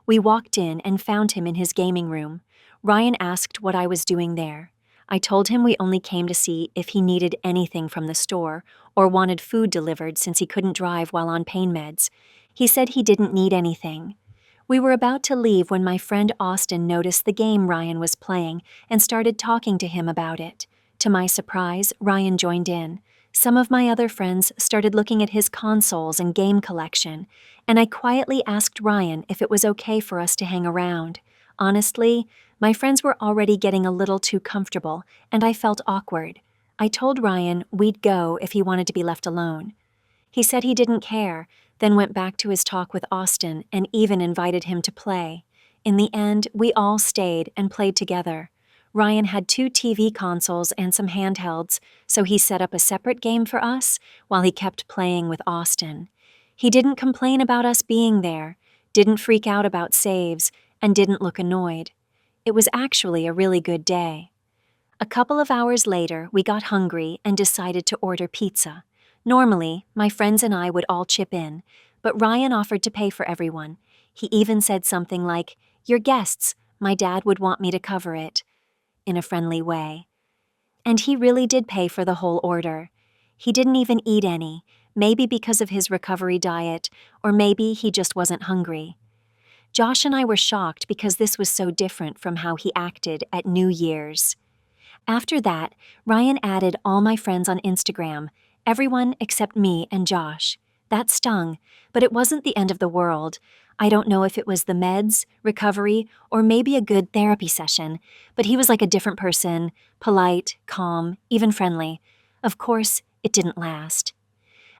We walked in and found him in his gaming room. Ryan asked what I was doing there. I told him we only came to see if he needed anything from the store or wanted food delivered since he couldn't drive while on pain meds. He said he didn't need anything. We were about to leave when my friend Austin noticed the game Ryan was playing and started talking to him about it. To my surprise, Ryan joined in. Some of my other friends started looking at his consoles and game collection, and I quietly asked Ryan if it was okay for us to hang around. Honestly, my friends were already getting a little too comfortable, and I felt awkward. I told Ryan we'd go if he wanted to be left alone. He said he didn't care, then went back to his talk with Austin and even invited him to play. In the end, we all stayed and played together. Ryan had 2 TV consoles and some handhelds, so he set up a separate game for us while he kept playing with Austin. He didn't complain about us being there, didn't freak out about saves, and didn't look annoyed. It was actually a really good day. A couple of hours later, we got hungry and decided to order pizza. Normally, my friends and I would all chip in, but Ryan offered to pay for everyone. He even said something like, "You're guests, my dad would want me to cover it," in a friendly way. And he really did pay for the whole order. He didn't even eat any, maybe because of his recovery diet, or maybe he just wasn't hungry. Josh and I were shocked because this was so different from how he acted at New Year's. After that, Ryan added all my friends on Instagram, everyone except me and Josh. That stung, but it wasn't the end of the world. I don't know if it was the meds, recovery, or maybe a good therapy session, but he was like a different person, polite, calm, even friendly. Of course, it didn't last.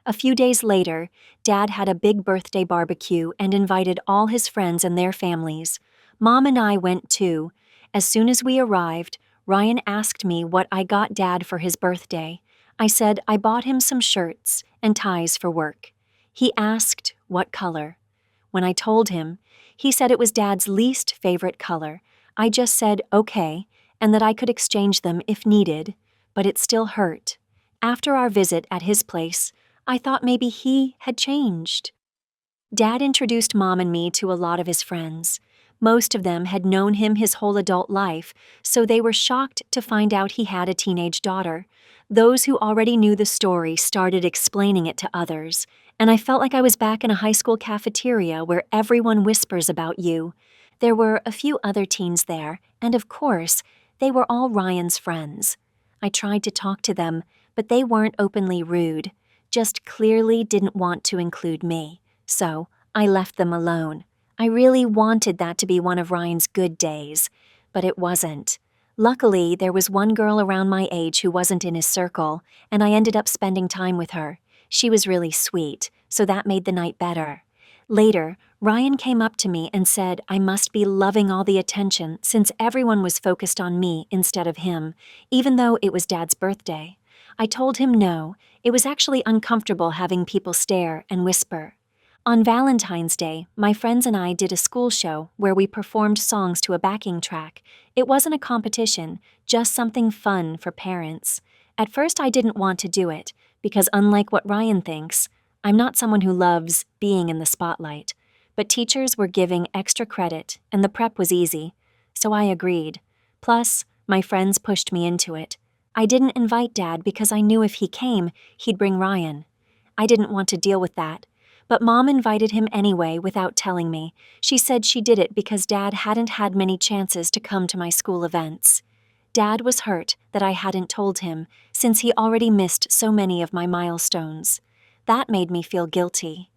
A few days later, Dad had a big birthday barbecue and invited all his friends and their families. Mom and I went too. As soon as we arrived, Ryan asked me what I got Dad for his birthday. I said I bought him some shirts and ties for work. He asked what color. When I told him, he said it was Dad's least favorite color. I just said okay, and that I could exchange them if needed, but it still hurt. After our visit at his place, I thought maybe he had changed. Dad introduced Mom and me to a lot of his friends. Most of them had known him his whole adult life, so they were shocked to find out he had a teenage daughter. Those who already knew the story started explaining it to others, and I felt like I was back in a high school cafeteria where everyone whispers about you. There were a few other teens there, and of course, they were all Ryan's friends. I tried to talk to them, but they weren't openly rude, just clearly didn't want to include me. So, I left them alone. I really wanted that to be one of Ryan's good days, but it wasn't. Luckily, there was one girl around my age who wasn't in his circle, and I ended up spending time with her. She was really sweet, so that made the night better. Later, Ryan came up to me and said I must be loving all the attention since everyone was focused on me instead of him, even though it was Dad's birthday. I told him no, it was actually uncomfortable having people stare and whisper. On Valentine's Day, my friends and I did a school show where we performed songs to a backing track. It wasn't a competition, just something fun for parents. At first I didn't want to do it, because unlike what Ryan thinks, I'm not someone who loves being in the spotlight. But teachers were giving extra credit, and the prep was easy, so I agreed. Plus, my friends pushed me into it. I didn't invite Dad because I knew if he came, he'd bring Ryan. I didn't want to deal with that. But Mom invited him anyway without telling me. She said she did it because Dad hadn't had many chances to come to my school events. Dad was hurt that I hadn't told him, since he already missed so many of my milestones. That made me feel guilty.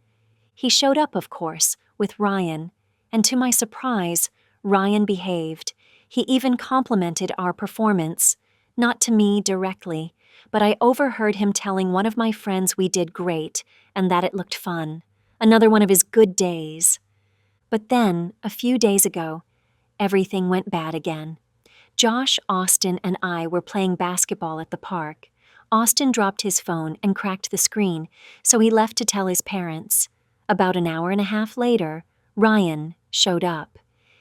He showed up, of course, with Ryan, and to my surprise, Ryan behaved. He even complimented our performance. Not to me directly, but I overheard him telling one of my friends we did great, and that it looked fun. Another one of his good days. But then, a few days ago, everything went bad again. Josh, Austin, and I were playing basketball at the park. Austin dropped his phone and cracked the screen, so he left to tell his parents. About an hour and a half later, Ryan showed up.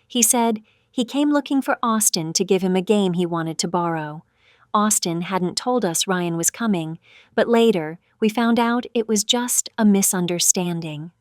He said he came looking for Austin to give him a game he wanted to borrow. Austin hadn't told us Ryan was coming, but later we found out it was just a misunderstanding.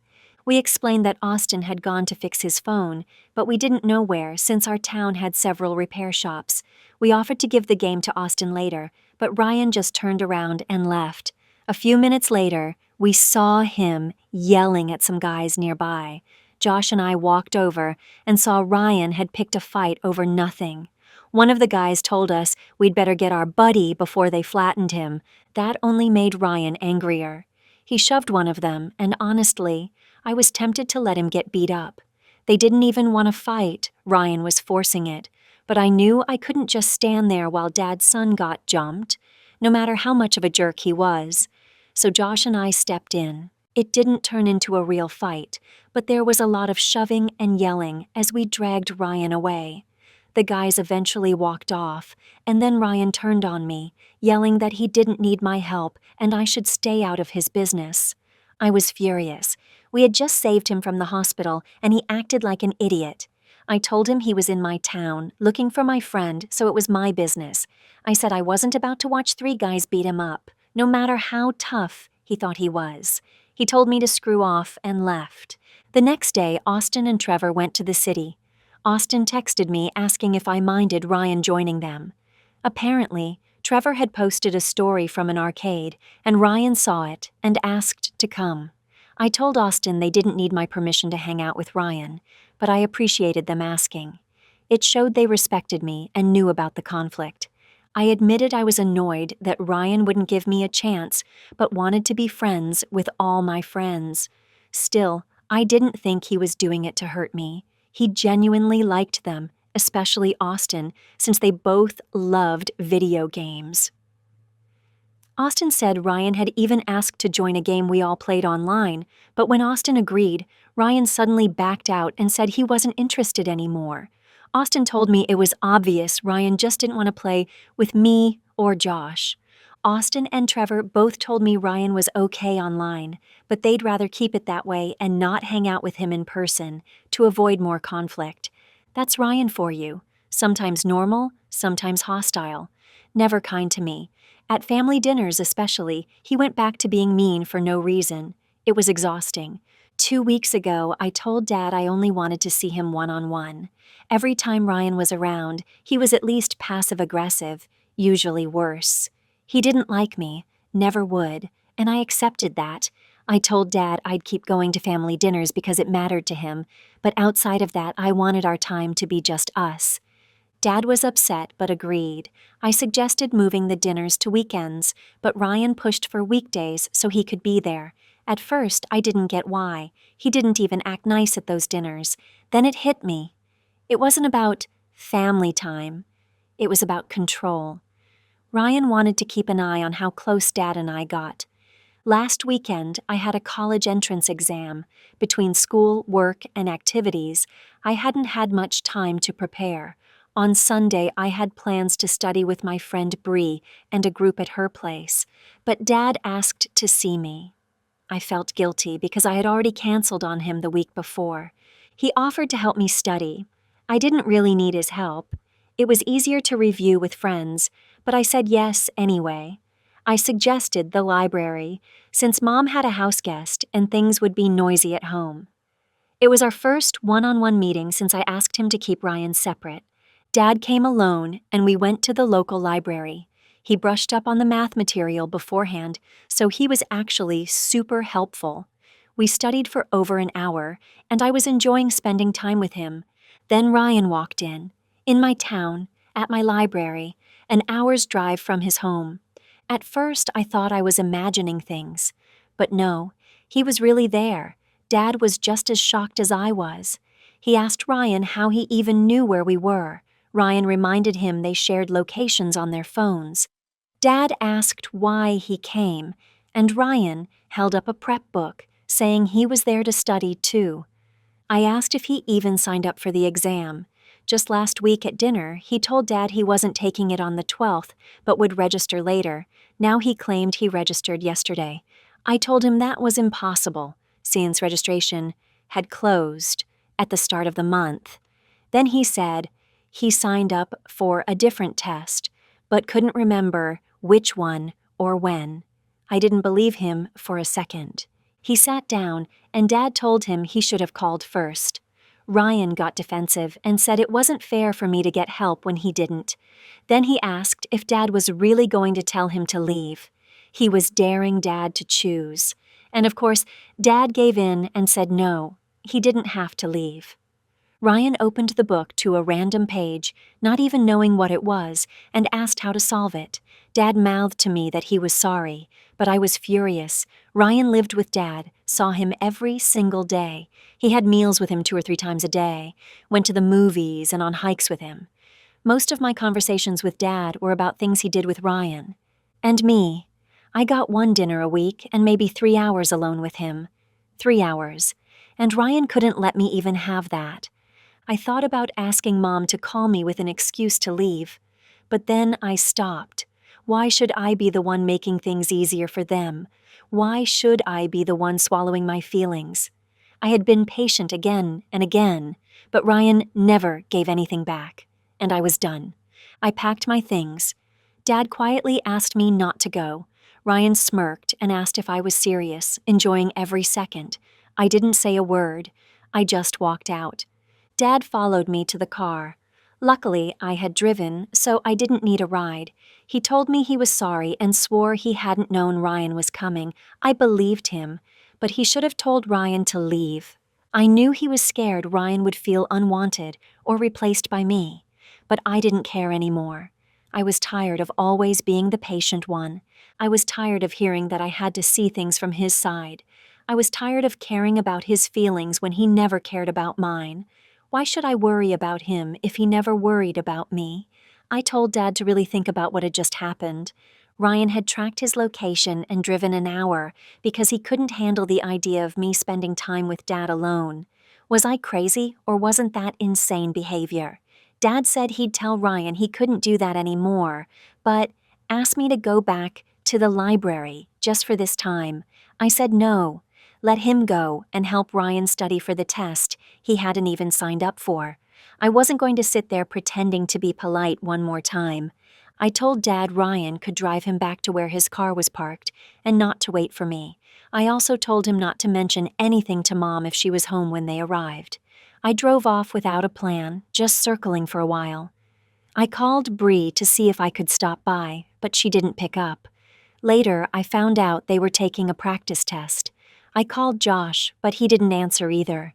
We explained that Austin had gone to fix his phone, but we didn't know where since our town had several repair shops. We offered to give the game to Austin later, but Ryan just turned around and left. A few minutes later, we saw him yelling at some guys nearby. Josh and I walked over and saw Ryan had picked a fight over nothing. One of the guys told us we'd better get our buddy before they flattened him. That only made Ryan angrier. He shoved one of them, and honestly, I was tempted to let him get beat up. They didn't even want to fight, Ryan was forcing it. But I knew I couldn't just stand there while Dad's son got jumped, no matter how much of a jerk he was. So Josh and I stepped in. It didn't turn into a real fight, but there was a lot of shoving and yelling as we dragged Ryan away. The guys eventually walked off, and then Ryan turned on me, yelling that he didn't need my help and I should stay out of his business. I was furious. We had just saved him from the hospital, and he acted like an idiot. I told him he was in my town, looking for my friend, so it was my business. I said I wasn't about to watch 3 guys beat him up, no matter how tough he thought he was. He told me to screw off and left. The next day, Austin and Trevor went to the city. Austin texted me asking if I minded Ryan joining them. Apparently, Trevor had posted a story from an arcade, and Ryan saw it and asked to come. I told Austin they didn't need my permission to hang out with Ryan, but I appreciated them asking. It showed they respected me and knew about the conflict. I admitted I was annoyed that Ryan wouldn't give me a chance, but wanted to be friends with all my friends. Still, I didn't think he was doing it to hurt me. He genuinely liked them, especially Austin, since they both loved video games. Austin said Ryan had even asked to join a game we all played online, but when Austin agreed, Ryan suddenly backed out and said he wasn't interested anymore. Austin told me it was obvious Ryan just didn't want to play with me or Josh. Austin and Trevor both told me Ryan was okay online, but they'd rather keep it that way and not hang out with him in person to avoid more conflict. That's Ryan for you. Sometimes normal, sometimes hostile. Never kind to me. At family dinners especially, he went back to being mean for no reason. It was exhausting. 2 weeks ago, I told Dad I only wanted to see him one-on-one. Every time Ryan was around, he was at least passive-aggressive, usually worse. He didn't like me, never would, and I accepted that. I told Dad I'd keep going to family dinners because it mattered to him, but outside of that, I wanted our time to be just us. Dad was upset but agreed. I suggested moving the dinners to weekends, but Ryan pushed for weekdays so he could be there. At first, I didn't get why. He didn't even act nice at those dinners. Then it hit me. It wasn't about family time. It was about control. Ryan wanted to keep an eye on how close Dad and I got. Last weekend, I had a college entrance exam. Between school, work, and activities, I hadn't had much time to prepare. On Sunday, I had plans to study with my friend Bree and a group at her place, but Dad asked to see me. I felt guilty because I had already canceled on him the week before. He offered to help me study. I didn't really need his help. It was easier to review with friends, but I said yes anyway. I suggested the library, since Mom had a house guest and things would be noisy at home. It was our first one-on-one meeting since I asked him to keep Ryan separate. Dad came alone, and we went to the local library. He brushed up on the math material beforehand, so he was actually super helpful. We studied for over an hour, and I was enjoying spending time with him. Then Ryan walked in my town, at my library, an hour's drive from his home. At first, I thought I was imagining things. But no, he was really there. Dad was just as shocked as I was. He asked Ryan how he even knew where we were. Ryan reminded him they shared locations on their phones. Dad asked why he came, and Ryan held up a prep book, saying he was there to study too. I asked if he even signed up for the exam. Just last week at dinner, he told Dad he wasn't taking it on the 12th, but would register later. Now he claimed he registered yesterday. I told him that was impossible, since registration had closed at the start of the month. Then he said he signed up for a different test, but couldn't remember which one or when. I didn't believe him for a second. He sat down, and Dad told him he should have called first. Ryan got defensive and said it wasn't fair for me to get help when he didn't. Then he asked if Dad was really going to tell him to leave. He was daring Dad to choose. And of course, Dad gave in and said no, he didn't have to leave. Ryan opened the book to a random page, not even knowing what it was, and asked how to solve it. Dad mouthed to me that he was sorry, but I was furious. Ryan lived with Dad, saw him every single day. He had meals with him 2 or 3 times a day, went to the movies and on hikes with him. Most of my conversations with Dad were about things he did with Ryan. And me. I got 1 dinner a week and maybe 3 hours alone with him. 3 hours. And Ryan couldn't let me even have that. I thought about asking Mom to call me with an excuse to leave. But then I stopped. Why should I be the one making things easier for them? Why should I be the one swallowing my feelings? I had been patient again and again, but Ryan never gave anything back, and I was done. I packed my things. Dad quietly asked me not to go. Ryan smirked and asked if I was serious, enjoying every second. I didn't say a word. I just walked out. Dad followed me to the car. Luckily, I had driven, so I didn't need a ride. He told me he was sorry and swore he hadn't known Ryan was coming. I believed him, but he should have told Ryan to leave. I knew he was scared Ryan would feel unwanted or replaced by me, but I didn't care anymore. I was tired of always being the patient one. I was tired of hearing that I had to see things from his side. I was tired of caring about his feelings when he never cared about mine. Why should I worry about him if he never worried about me? I told Dad to really think about what had just happened. Ryan had tracked his location and driven an hour because he couldn't handle the idea of me spending time with Dad alone. Was I crazy, or wasn't that insane behavior? Dad said he'd tell Ryan he couldn't do that anymore, but asked me to go back to the library just for this time. I said no. Let him go and help Ryan study for the test he hadn't even signed up for. I wasn't going to sit there pretending to be polite one more time. I told Dad Ryan could drive him back to where his car was parked and not to wait for me. I also told him not to mention anything to Mom if she was home when they arrived. I drove off without a plan, just circling for a while. I called Bree to see if I could stop by, but she didn't pick up. Later, I found out they were taking a practice test. I called Josh, but he didn't answer either.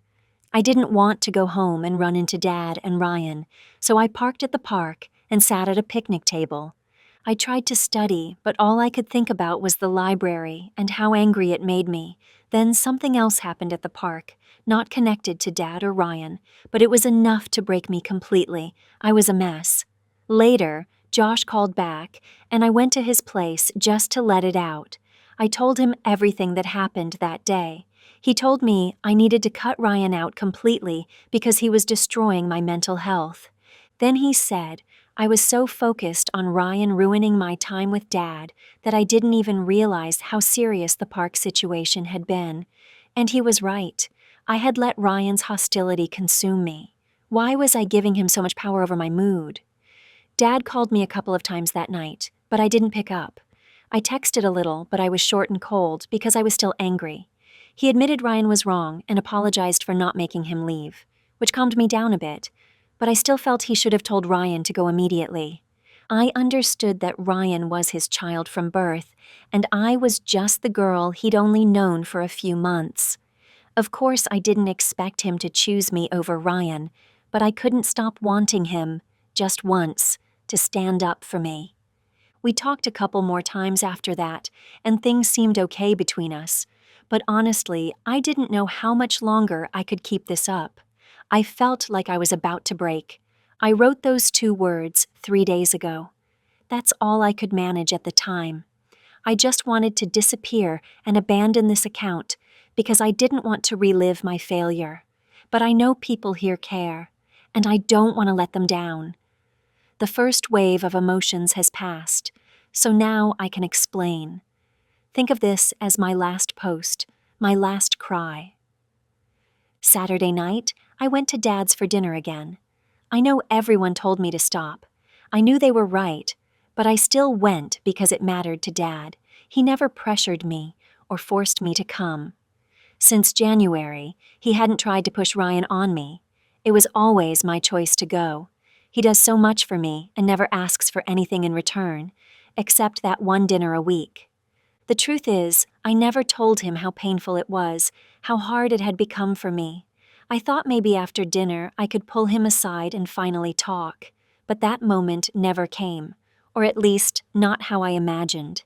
I didn't want to go home and run into Dad and Ryan, so I parked at the park and sat at a picnic table. I tried to study, but all I could think about was the library and how angry it made me. Then something else happened at the park, not connected to Dad or Ryan, but it was enough to break me completely. I was a mess. Later, Josh called back, and I went to his place just to let it out. I told him everything that happened that day. He told me I needed to cut Ryan out completely because he was destroying my mental health. Then he said I was so focused on Ryan ruining my time with Dad that I didn't even realize how serious the park situation had been. And he was right. I had let Ryan's hostility consume me. Why was I giving him so much power over my mood? Dad called me a couple of times that night, but I didn't pick up. I texted a little, but I was short and cold because I was still angry. He admitted Ryan was wrong and apologized for not making him leave, which calmed me down a bit, but I still felt he should have told Ryan to go immediately. I understood that Ryan was his child from birth, and I was just the girl he'd only known for a few months. Of course, I didn't expect him to choose me over Ryan, but I couldn't stop wanting him, just once, to stand up for me. We talked a couple more times after that, and things seemed okay between us. But honestly, I didn't know how much longer I could keep this up. I felt like I was about to break. I wrote those 2 words 3 days ago. That's all I could manage at the time. I just wanted to disappear and abandon this account because I didn't want to relive my failure. But I know people here care, and I don't want to let them down. The first wave of emotions has passed, so now I can explain. Think of this as my last post, my last cry. Saturday night, I went to Dad's for dinner again. I know everyone told me to stop. I knew they were right, but I still went because it mattered to Dad. He never pressured me or forced me to come. Since January, he hadn't tried to push Ryan on me. It was always my choice to go. He does so much for me and never asks for anything in return, except that one dinner a week. The truth is, I never told him how painful it was, how hard it had become for me. I thought maybe after dinner I could pull him aside and finally talk, but that moment never came, or at least not how I imagined.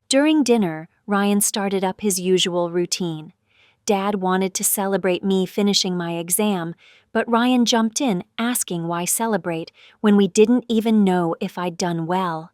During dinner, Ryan started up his usual routine. Dad wanted to celebrate me finishing my exam, but Ryan jumped in asking why celebrate when we didn't even know if I'd done well.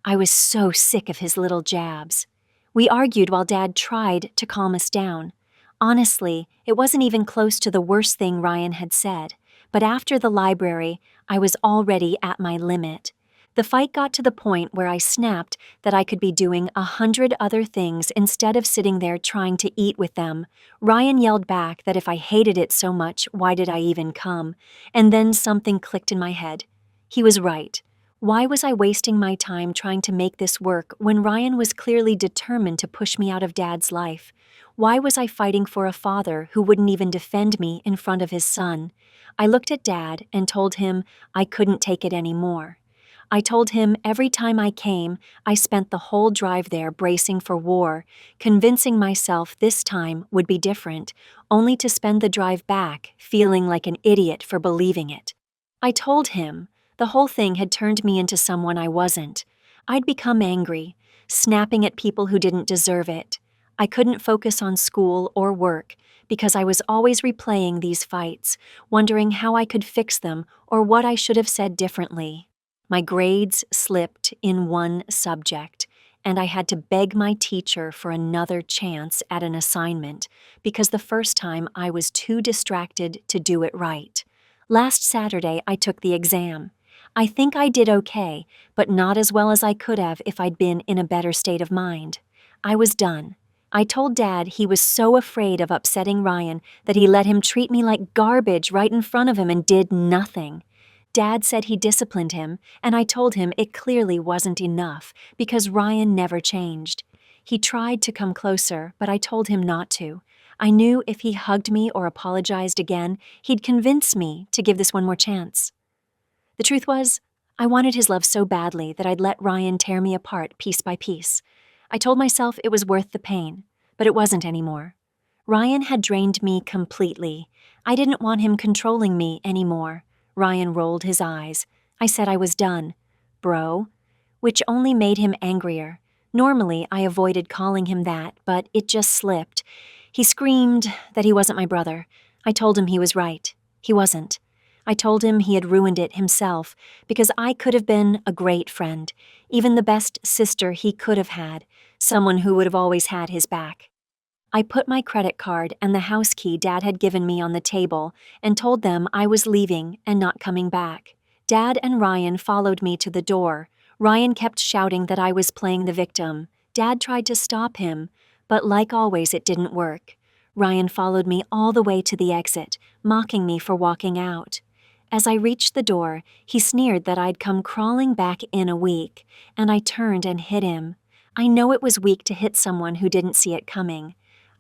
I was so sick of his little jabs. We argued while Dad tried to calm us down. Honestly, it wasn't even close to the worst thing Ryan had said, but after the library, I was already at my limit. The fight got to the point where I snapped that I could be doing 100 other things instead of sitting there trying to eat with them. Ryan yelled back that if I hated it so much, why did I even come? And then something clicked in my head. He was right. Why was I wasting my time trying to make this work when Ryan was clearly determined to push me out of Dad's life? Why was I fighting for a father who wouldn't even defend me in front of his son? I looked at Dad and told him I couldn't take it anymore. I told him every time I came, I spent the whole drive there bracing for war, convincing myself this time would be different, only to spend the drive back feeling like an idiot for believing it. I told him the whole thing had turned me into someone I wasn't. I'd become angry, snapping at people who didn't deserve it. I couldn't focus on school or work because I was always replaying these fights, wondering how I could fix them or what I should have said differently. My grades slipped in one subject, and I had to beg my teacher for another chance at an assignment because the first time I was too distracted to do it right. Last Saturday, I took the exam. I think I did okay, but not as well as I could have if I'd been in a better state of mind. I was done. I told Dad he was so afraid of upsetting Ryan that he let him treat me like garbage right in front of him and did nothing. Dad said he disciplined him, and I told him it clearly wasn't enough because Ryan never changed. He tried to come closer, but I told him not to. I knew if he hugged me or apologized again, he'd convince me to give this one more chance. The truth was, I wanted his love so badly that I'd let Ryan tear me apart piece by piece. I told myself it was worth the pain, but it wasn't anymore. Ryan had drained me completely. I didn't want him controlling me anymore. Ryan rolled his eyes. I said I was done. Bro, which only made him angrier. Normally, I avoided calling him that, but it just slipped. He screamed that he wasn't my brother. I told him he was right. He wasn't. I told him he had ruined it himself, because I could have been a great friend, even the best sister he could have had, someone who would have always had his back. I put my credit card and the house key Dad had given me on the table and told them I was leaving and not coming back. Dad and Ryan followed me to the door. Ryan kept shouting that I was playing the victim. Dad tried to stop him, but like always it didn't work. Ryan followed me all the way to the exit, mocking me for walking out. As I reached the door, he sneered that I'd come crawling back in a week, and I turned and hit him. I know it was weak to hit someone who didn't see it coming.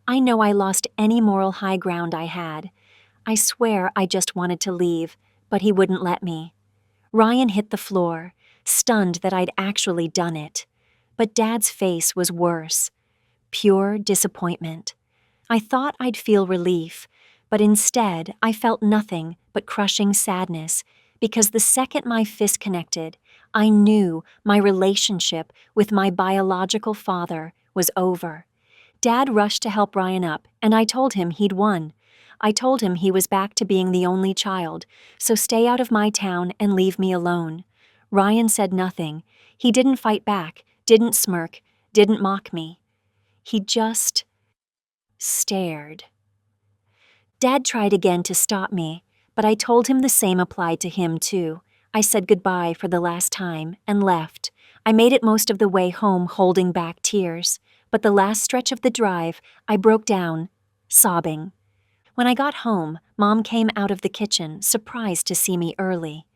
I know I lost any moral high ground I had. I swear I just wanted to leave, but he wouldn't let me. Ryan hit the floor, stunned that I'd actually done it. But Dad's face was worse. Pure disappointment. I thought I'd feel relief, but instead I felt nothing but crushing sadness, because the second my fist connected, I knew my relationship with my biological father was over. Dad rushed to help Ryan up, and I told him he'd won. I told him he was back to being the only child, so stay out of my town and leave me alone. Ryan said nothing. He didn't fight back, didn't smirk, didn't mock me. He just stared. Dad tried again to stop me, but I told him the same applied to him too. I said goodbye for the last time and left. I made it most of the way home holding back tears, but the last stretch of the drive, I broke down, sobbing. When I got home, Mom came out of the kitchen, surprised to see me early.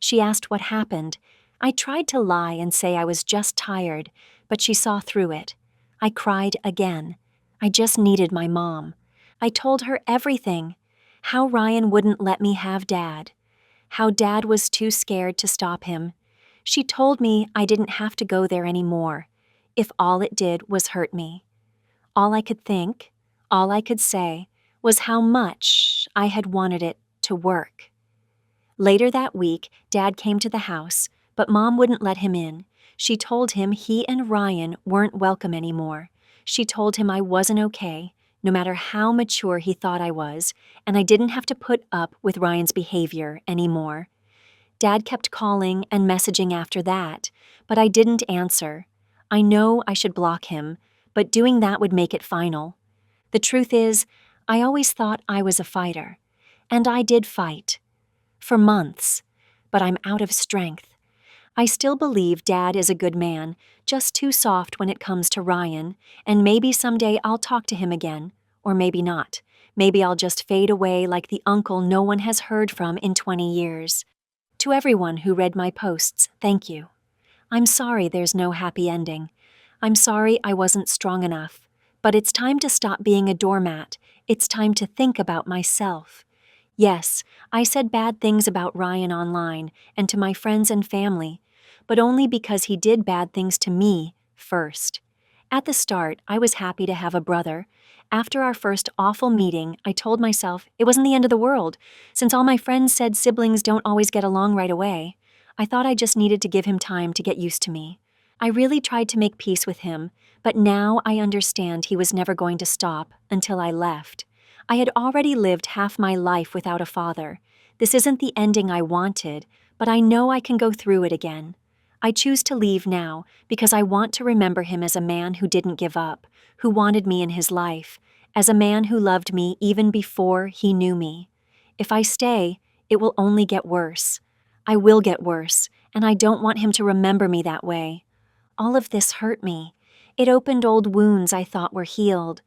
She asked what happened. I tried to lie and say I was just tired, but she saw through it. I cried again. I just needed my mom. I told her everything. How Ryan wouldn't let me have Dad. How Dad was too scared to stop him. She told me I didn't have to go there anymore, if all it did was hurt me. All I could think, all I could say, was how much I had wanted it to work. Later that week, Dad came to the house, but Mom wouldn't let him in. She told him he and Ryan weren't welcome anymore. She told him I wasn't okay, no matter how mature he thought I was, and I didn't have to put up with Ryan's behavior anymore. Dad kept calling and messaging after that, but I didn't answer. I know I should block him, but doing that would make it final. The truth is, I always thought I was a fighter, and I did fight. For months, but I'm out of strength. I still believe Dad is a good man, just too soft when it comes to Ryan, and maybe someday I'll talk to him again, or maybe not. Maybe I'll just fade away like the uncle no one has heard from in 20 years. To everyone who read my posts, thank you. I'm sorry there's no happy ending. I'm sorry I wasn't strong enough, but it's time to stop being a doormat. It's time to think about myself. Yes, I said bad things about Ryan online and to my friends and family, but only because he did bad things to me first. At the start, I was happy to have a brother. After our first awful meeting, I told myself it wasn't the end of the world, since all my friends said siblings don't always get along right away. I thought I just needed to give him time to get used to me. I really tried to make peace with him, but now I understand he was never going to stop until I left. I had already lived half my life without a father. This isn't the ending I wanted, but I know I can go through it again. I choose to leave now because I want to remember him as a man who didn't give up, who wanted me in his life, as a man who loved me even before he knew me. If I stay, it will only get worse. I will get worse, and I don't want him to remember me that way. All of this hurt me. It opened old wounds I thought were healed.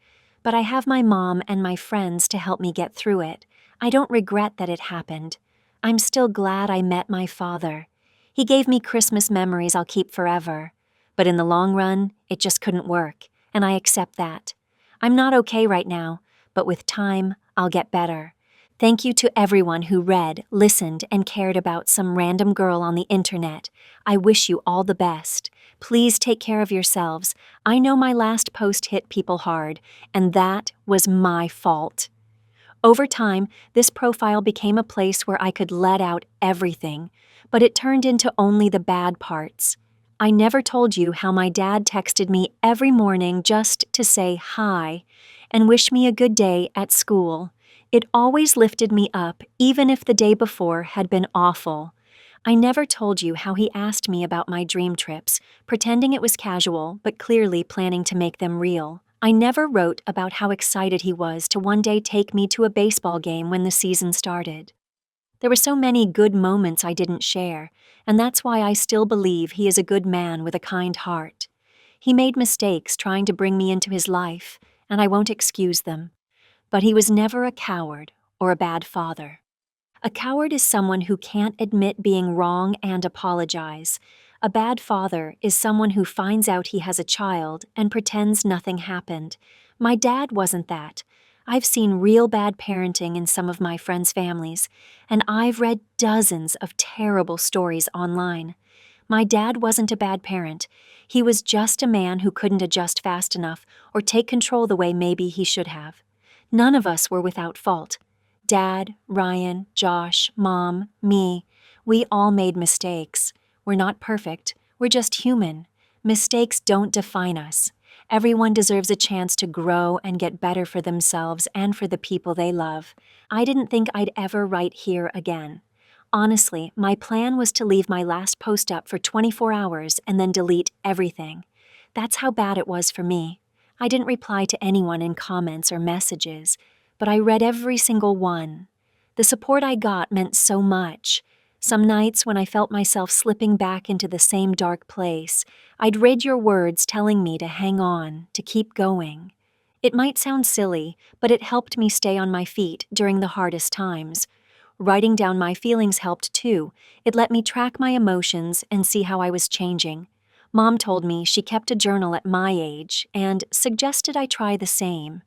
But I have my mom and my friends to help me get through it. I don't regret that it happened. I'm still glad I met my father. He gave me Christmas memories I'll keep forever. But in the long run, it just couldn't work, and I accept that. I'm not okay right now, but with time, I'll get better. Thank you to everyone who read, listened, and cared about some random girl on the internet. I wish you all the best. Please take care of yourselves. I know my last post hit people hard, and that was my fault. Over time, this profile became a place where I could let out everything, but it turned into only the bad parts. I never told you how my dad texted me every morning just to say hi and wish me a good day at school. It always lifted me up, even if the day before had been awful. I never told you how he asked me about my dream trips, pretending it was casual, but clearly planning to make them real. I never wrote about how excited he was to one day take me to a baseball game when the season started. There were so many good moments I didn't share, and that's why I still believe he is a good man with a kind heart. He made mistakes trying to bring me into his life, and I won't excuse them. But he was never a coward or a bad father. A coward is someone who can't admit being wrong and apologize. A bad father is someone who finds out he has a child and pretends nothing happened. My dad wasn't that. I've seen real bad parenting in some of my friends' families, and I've read dozens of terrible stories online. My dad wasn't a bad parent. He was just a man who couldn't adjust fast enough or take control the way maybe he should have. None of us were without fault. Dad, Ryan, Josh, Mom, me, we all made mistakes. We're not perfect. We're just human. Mistakes don't define us. Everyone deserves a chance to grow and get better for themselves and for the people they love. I didn't think I'd ever write here again. Honestly, my plan was to leave my last post up for 24 hours and then delete everything. That's how bad it was for me. I didn't reply to anyone in comments or messages, but I read every single one. The support I got meant so much. Some nights when I felt myself slipping back into the same dark place, I'd read your words telling me to hang on, to keep going. It might sound silly, but it helped me stay on my feet during the hardest times. Writing down my feelings helped too. It let me track my emotions and see how I was changing. Mom told me she kept a journal at my age and suggested I try the same.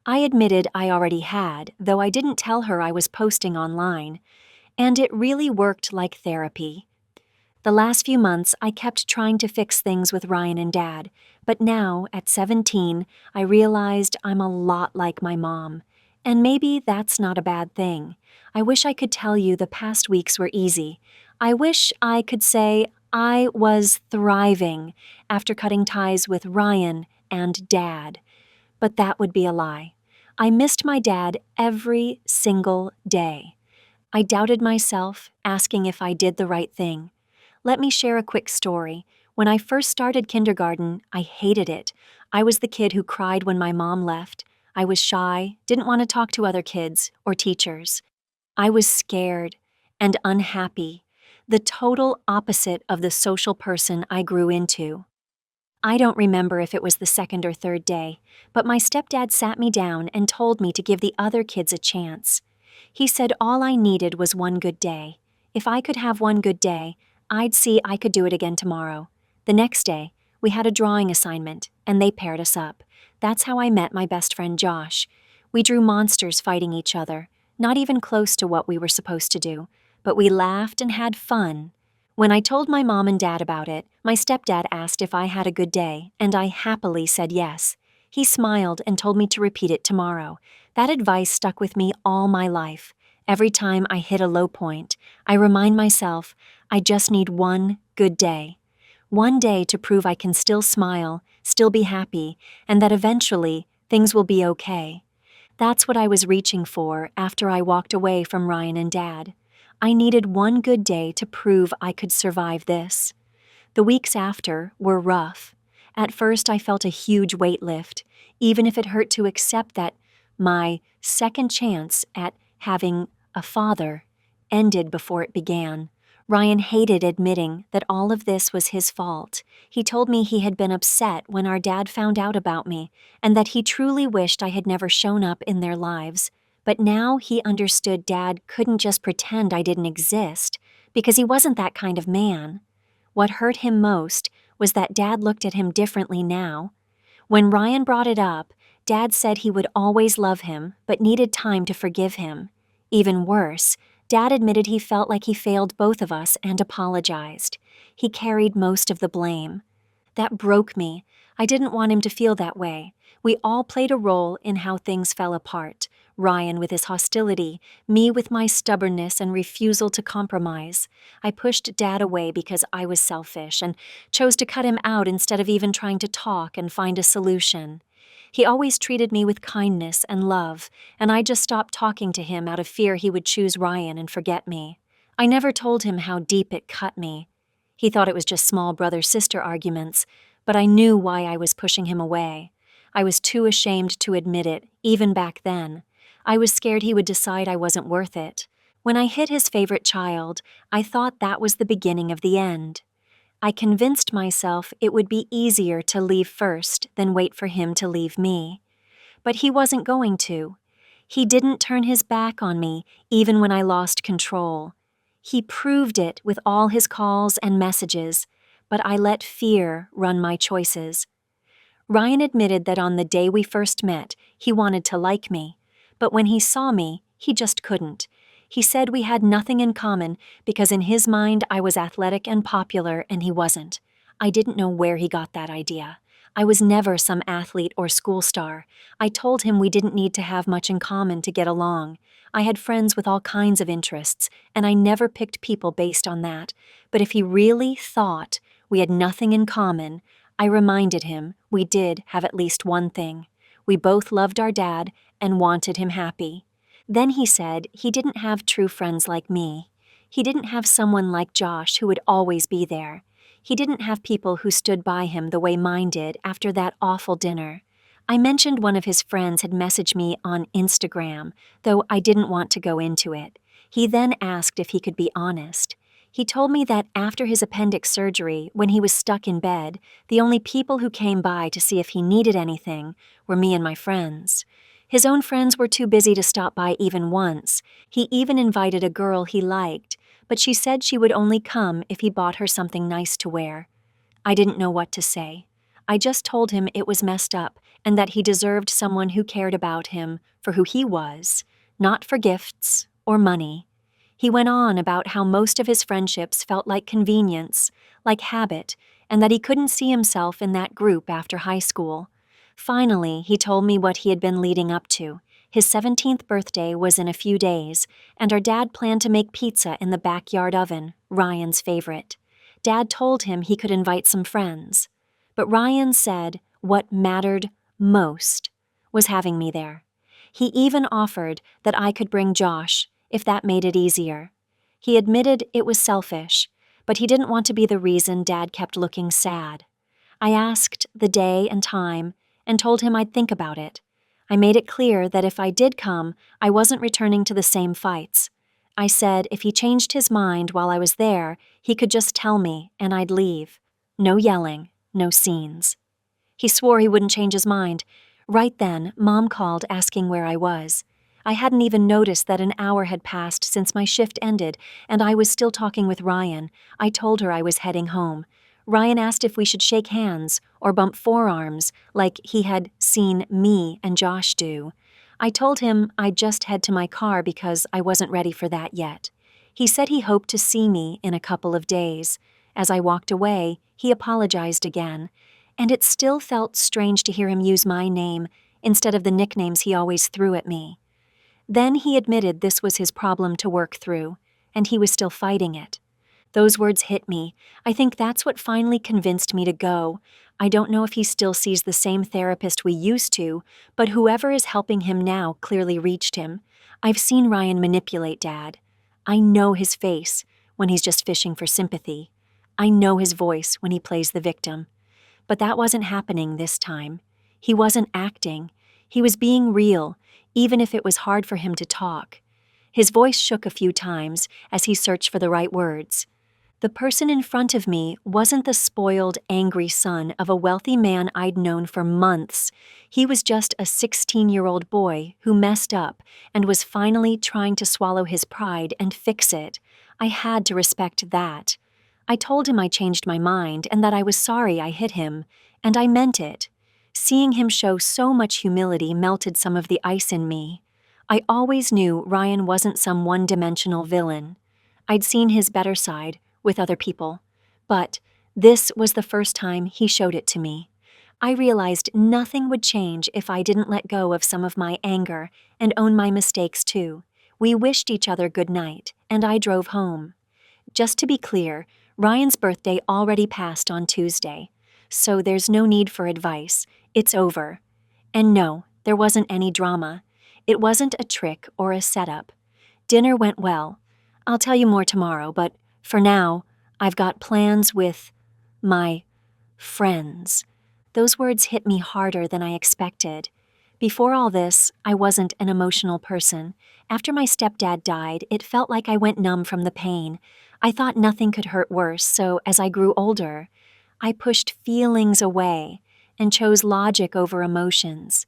I admitted I already had, though I didn't tell her I was posting online, and it really worked like therapy. The last few months, I kept trying to fix things with Ryan and Dad, but now, at 17, I realized I'm a lot like my mom. And maybe that's not a bad thing. I wish I could tell you the past weeks were easy. I wish I could say I was thriving after cutting ties with Ryan and Dad. But that would be a lie. I missed my dad every single day. I doubted myself, asking if I did the right thing. Let me share a quick story. When I first started kindergarten, I hated it. I was the kid who cried when my mom left. I was shy, didn't want to talk to other kids or teachers. I was scared and unhappy, the total opposite of the social person I grew into. I don't remember if it was the second or third day, but my stepdad sat me down and told me to give the other kids a chance. He said all I needed was one good day. If I could have one good day, I'd see I could do it again tomorrow. The next day, we had a drawing assignment, and they paired us up. That's how I met my best friend Josh. We drew monsters fighting each other, not even close to what we were supposed to do, but we laughed and had fun. When I told my mom and dad about it, my stepdad asked if I had a good day, and I happily said yes. He smiled and told me to repeat it tomorrow. That advice stuck with me all my life. Every time I hit a low point, I remind myself, I just need one good day. One day to prove I can still smile, still be happy, and that eventually things will be okay. That's what I was reaching for after I walked away from Ryan and Dad. I needed one good day to prove I could survive this. The weeks after were rough. At first, I felt a huge weight lift, even if it hurt to accept that my second chance at having a father ended before it began. Ryan hated admitting that all of this was his fault. He told me he had been upset when our dad found out about me, and that he truly wished I had never shown up in their lives. But now he understood Dad couldn't just pretend I didn't exist, because he wasn't that kind of man. What hurt him most was that Dad looked at him differently now. When Ryan brought it up, Dad said he would always love him but needed time to forgive him. Even worse, Dad admitted he felt like he failed both of us and apologized. He carried most of the blame. That broke me. I didn't want him to feel that way. We all played a role in how things fell apart. Ryan with his hostility, me with my stubbornness and refusal to compromise. I pushed Dad away because I was selfish and chose to cut him out instead of even trying to talk and find a solution. He always treated me with kindness and love, and I just stopped talking to him out of fear he would choose Ryan and forget me. I never told him how deep it cut me. He thought it was just small brother-sister arguments, but I knew why I was pushing him away. I was too ashamed to admit it, even back then. I was scared he would decide I wasn't worth it. When I hit his favorite child, I thought that was the beginning of the end. I convinced myself it would be easier to leave first than wait for him to leave me. But he wasn't going to. He didn't turn his back on me, even when I lost control. He proved it with all his calls and messages, but I let fear run my choices. Ryan admitted that on the day we first met, he wanted to like me, but when he saw me, he just couldn't. He said we had nothing in common because in his mind I was athletic and popular and he wasn't. I didn't know where he got that idea. I was never some athlete or school star. I told him we didn't need to have much in common to get along. I had friends with all kinds of interests, and I never picked people based on that. But if he really thought we had nothing in common, I reminded him we did have at least one thing. We both loved our dad and wanted him happy. Then he said he didn't have true friends like me. He didn't have someone like Josh who would always be there. He didn't have people who stood by him the way mine did after that awful dinner. I mentioned one of his friends had messaged me on Instagram, though I didn't want to go into it. He then asked if he could be honest. He told me that after his appendix surgery, when he was stuck in bed, the only people who came by to see if he needed anything were me and my friends. His own friends were too busy to stop by even once. He even invited a girl he liked, but she said she would only come if he bought her something nice to wear. I didn't know what to say. I just told him it was messed up and that he deserved someone who cared about him for who he was, not for gifts or money. He went on about how most of his friendships felt like convenience, like habit, and that he couldn't see himself in that group after high school. Finally, he told me what he had been leading up to. His 17th birthday was in a few days, and our dad planned to make pizza in the backyard oven, Ryan's favorite. Dad told him he could invite some friends. But Ryan said what mattered most was having me there. He even offered that I could bring Josh, if that made it easier. He admitted it was selfish, but he didn't want to be the reason Dad kept looking sad. I asked the day and time and told him I'd think about it. I made it clear that if I did come, I wasn't returning to the same fights. I said if he changed his mind while I was there, he could just tell me and I'd leave. No yelling, no scenes. He swore he wouldn't change his mind. Right then, Mom called asking where I was. I hadn't even noticed that an hour had passed since my shift ended, and I was still talking with Ryan. I told her I was heading home. Ryan asked if we should shake hands or bump forearms like he had seen me and Josh do. I told him I'd just head to my car because I wasn't ready for that yet. He said he hoped to see me in a couple of days. As I walked away, he apologized again, and it still felt strange to hear him use my name instead of the nicknames he always threw at me. Then he admitted this was his problem to work through, and he was still fighting it. Those words hit me. I think that's what finally convinced me to go. I don't know if he still sees the same therapist we used to, but whoever is helping him now clearly reached him. I've seen Ryan manipulate Dad. I know his face when he's just fishing for sympathy. I know his voice when he plays the victim. But that wasn't happening this time. He wasn't acting. He was being real, even if it was hard for him to talk. His voice shook a few times as he searched for the right words. The person in front of me wasn't the spoiled, angry son of a wealthy man I'd known for months. He was just a 16-year-old boy who messed up and was finally trying to swallow his pride and fix it. I had to respect that. I told him I changed my mind and that I was sorry I hit him, and I meant it. Seeing him show so much humility melted some of the ice in me. I always knew Ryan wasn't some one-dimensional villain. I'd seen his better side with other people, but this was the first time he showed it to me. I realized nothing would change if I didn't let go of some of my anger and own my mistakes too. We wished each other good night, and I drove home. Just to be clear, Ryan's birthday already passed on Tuesday, so there's no need for advice. It's over. And no, there wasn't any drama. It wasn't a trick or a setup. Dinner went well. I'll tell you more tomorrow, but for now, I've got plans with my friends. Those words hit me harder than I expected. Before all this, I wasn't an emotional person. After my stepdad died, it felt like I went numb from the pain. I thought nothing could hurt worse, so as I grew older, I pushed feelings away and chose logic over emotions.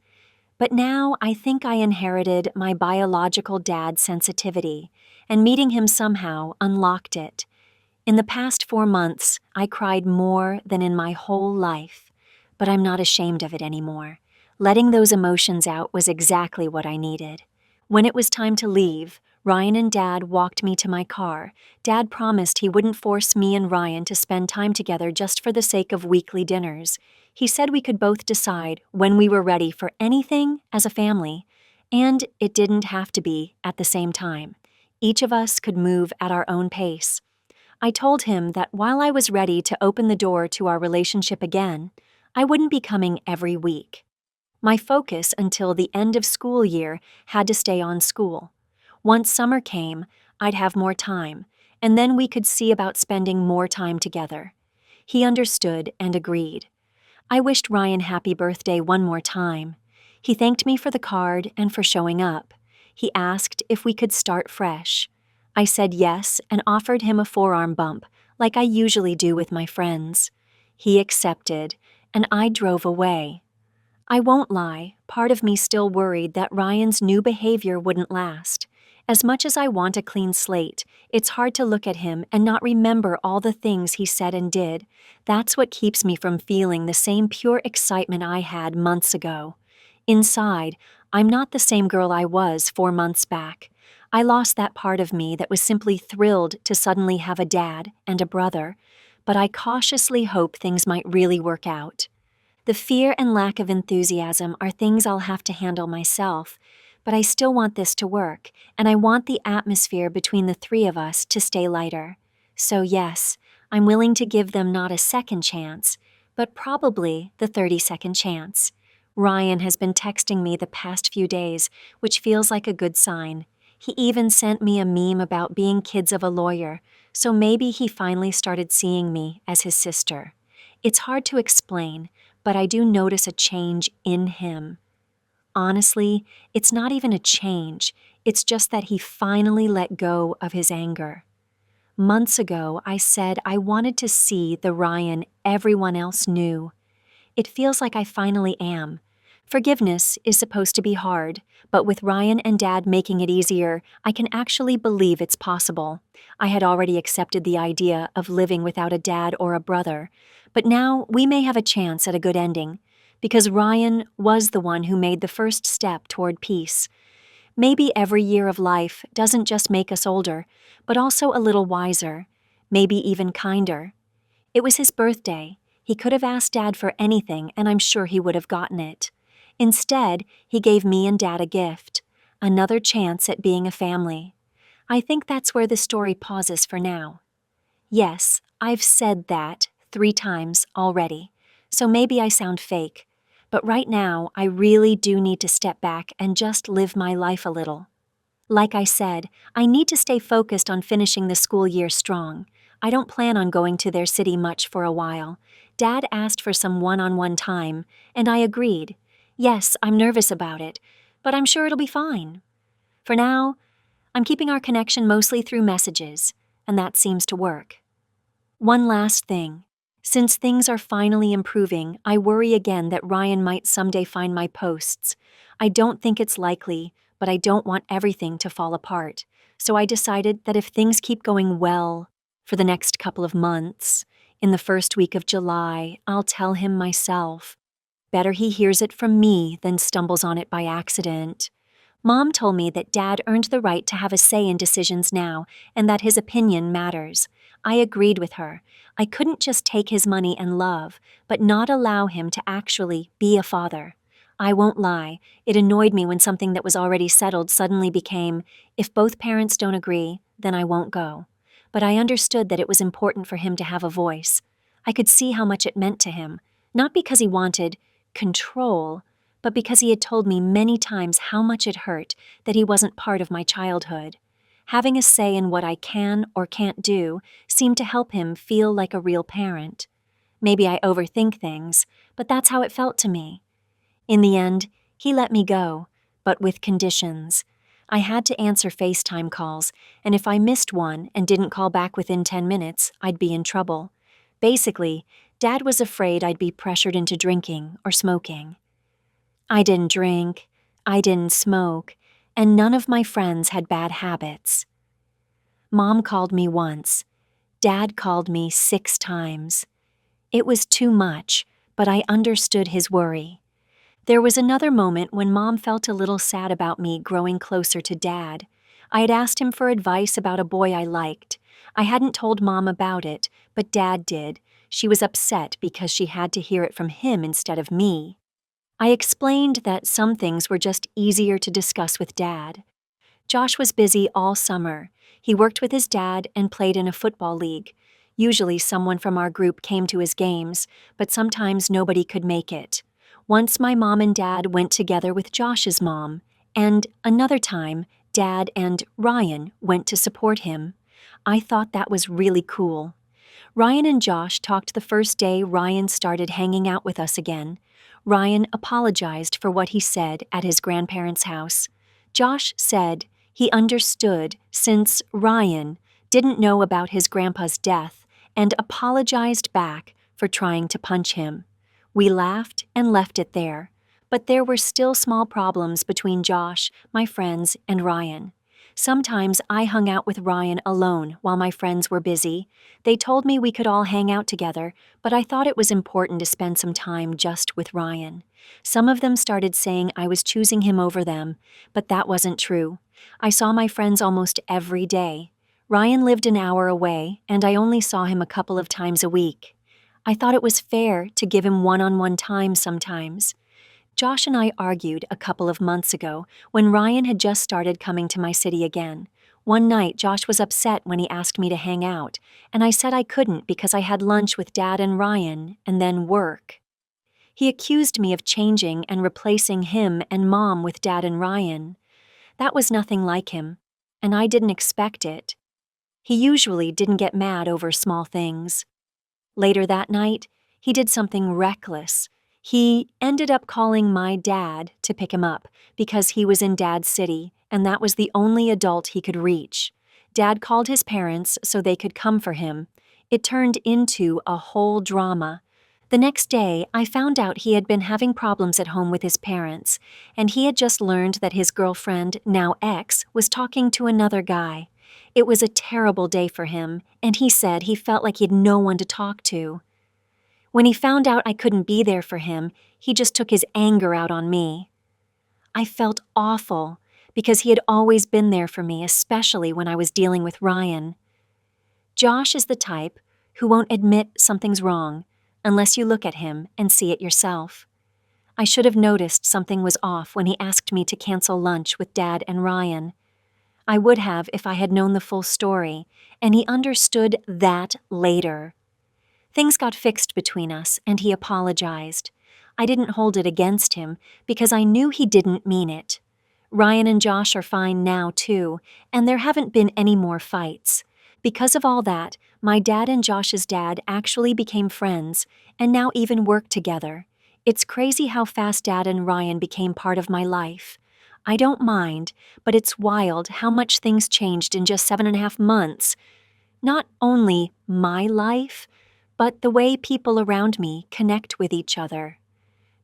But now I think I inherited my biological dad's sensitivity, and meeting him somehow unlocked it. In the past 4 months, I cried more than in my whole life, but I'm not ashamed of it anymore. Letting those emotions out was exactly what I needed. When it was time to leave, Ryan and Dad walked me to my car. Dad promised he wouldn't force me and Ryan to spend time together just for the sake of weekly dinners. He said we could both decide when we were ready for anything as a family, and it didn't have to be at the same time. Each of us could move at our own pace. I told him that while I was ready to open the door to our relationship again, I wouldn't be coming every week. My focus until the end of school year had to stay on school. Once summer came, I'd have more time, and then we could see about spending more time together. He understood and agreed. I wished Ryan happy birthday one more time. He thanked me for the card and for showing up. He asked if we could start fresh. I said yes and offered him a forearm bump, like I usually do with my friends. He accepted, and I drove away. I won't lie, part of me still worried that Ryan's new behavior wouldn't last. As much as I want a clean slate, it's hard to look at him and not remember all the things he said and did. That's what keeps me from feeling the same pure excitement I had months ago. Inside, I'm not the same girl I was 4 months back. I lost that part of me that was simply thrilled to suddenly have a dad and a brother, but I cautiously hope things might really work out. The fear and lack of enthusiasm are things I'll have to handle myself, but I still want this to work, and I want the atmosphere between the three of us to stay lighter. So yes, I'm willing to give them not a second chance, but probably the 30-second chance. Ryan has been texting me the past few days, which feels like a good sign. He even sent me a meme about being kids of a lawyer, so maybe he finally started seeing me as his sister. It's hard to explain, but I do notice a change in him. Honestly, it's not even a change, it's just that he finally let go of his anger. Months ago, I said I wanted to see the Ryan everyone else knew. It feels like I finally am. Forgiveness is supposed to be hard, but with Ryan and Dad making it easier, I can actually believe it's possible. I had already accepted the idea of living without a dad or a brother, but now we may have a chance at a good ending, because Ryan was the one who made the first step toward peace. Maybe every year of life doesn't just make us older, but also a little wiser, maybe even kinder. It was his birthday. He could have asked Dad for anything, and I'm sure he would have gotten it. Instead, he gave me and Dad a gift, another chance at being a family. I think that's where the story pauses for now. Yes, I've said that 3 times already, so maybe I sound fake, but right now I really do need to step back and just live my life a little. Like I said, I need to stay focused on finishing the school year strong. I don't plan on going to their city much for a while. Dad asked for some one-on-one time, and I agreed. Yes, I'm nervous about it, but I'm sure it'll be fine. For now, I'm keeping our connection mostly through messages, and that seems to work. One last thing. Since things are finally improving, I worry again that Ryan might someday find my posts. I don't think it's likely, but I don't want everything to fall apart. So I decided that if things keep going well for the next couple of months, in the first week of July, I'll tell him myself. Better he hears it from me than stumbles on it by accident. Mom told me that Dad earned the right to have a say in decisions now and that his opinion matters. I agreed with her. I couldn't just take his money and love, but not allow him to actually be a father. I won't lie, it annoyed me when something that was already settled suddenly became, if both parents don't agree, then I won't go. But I understood that it was important for him to have a voice. I could see how much it meant to him, not because he wanted control, but because he had told me many times how much it hurt that he wasn't part of my childhood. Having a say in what I can or can't do seemed to help him feel like a real parent. Maybe I overthink things, but that's how it felt to me. In the end, he let me go, but with conditions. I had to answer FaceTime calls, and if I missed one and didn't call back within 10 minutes, I'd be in trouble. Basically, Dad was afraid I'd be pressured into drinking or smoking. I didn't drink, I didn't smoke, and none of my friends had bad habits. Mom called me once. Dad called me 6 times. It was too much, but I understood his worry. There was another moment when Mom felt a little sad about me growing closer to Dad. I had asked him for advice about a boy I liked. I hadn't told Mom about it, but Dad did. She was upset because she had to hear it from him instead of me. I explained that some things were just easier to discuss with Dad. Josh was busy all summer. He worked with his dad and played in a football league. Usually someone from our group came to his games, but sometimes nobody could make it. Once my mom and dad went together with Josh's mom, and another time, Dad and Ryan went to support him. I thought that was really cool. Ryan and Josh talked the first day Ryan started hanging out with us again. Ryan apologized for what he said at his grandparents' house. Josh said he understood since Ryan didn't know about his grandpa's death and apologized back for trying to punch him. We laughed and left it there, but there were still small problems between Josh, my friends, and Ryan. Sometimes I hung out with Ryan alone while my friends were busy. They told me we could all hang out together, but I thought it was important to spend some time just with Ryan. Some of them started saying I was choosing him over them, but that wasn't true. I saw my friends almost every day. Ryan lived an hour away, and I only saw him a couple of times a week. I thought it was fair to give him one-on-one time sometimes. Josh and I argued a couple of months ago when Ryan had just started coming to my city again. One night, Josh was upset when he asked me to hang out, and I said I couldn't because I had lunch with Dad and Ryan and then work. He accused me of changing and replacing him and Mom with Dad and Ryan. That was nothing like him, and I didn't expect it. He usually didn't get mad over small things. Later that night, he did something reckless. He ended up calling my dad to pick him up because he was in Dad's city, and that was the only adult he could reach. Dad called his parents so they could come for him. It turned into a whole drama. The next day, I found out he had been having problems at home with his parents, and he had just learned that his girlfriend, now ex, was talking to another guy. It was a terrible day for him, and he said he felt like he had no one to talk to. When he found out I couldn't be there for him, he just took his anger out on me. I felt awful because he had always been there for me, especially when I was dealing with Ryan. Josh is the type who won't admit something's wrong unless you look at him and see it yourself. I should have noticed something was off when he asked me to cancel lunch with Dad and Ryan. I would have if I had known the full story, and he understood that later. Things got fixed between us, and he apologized. I didn't hold it against him because I knew he didn't mean it. Ryan and Josh are fine now, too, and there haven't been any more fights. Because of all that, my dad and Josh's dad actually became friends, and now even work together. It's crazy how fast Dad and Ryan became part of my life. I don't mind, but it's wild how much things changed in just 7.5 months. Not only my life, but the way people around me connect with each other.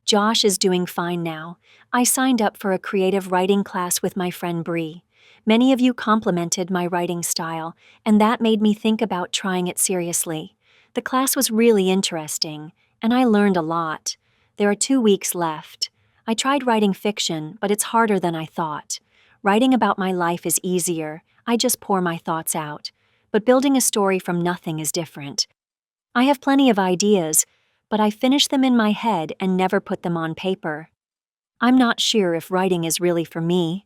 Josh is doing fine now. I signed up for a creative writing class with my friend Bree. Many of you complimented my writing style, and that made me think about trying it seriously. The class was really interesting, and I learned a lot. There are 2 weeks left. I tried writing fiction, but it's harder than I thought. Writing about my life is easier. I just pour my thoughts out. But building a story from nothing is different. I have plenty of ideas, but I finish them in my head and never put them on paper. I'm not sure if writing is really for me.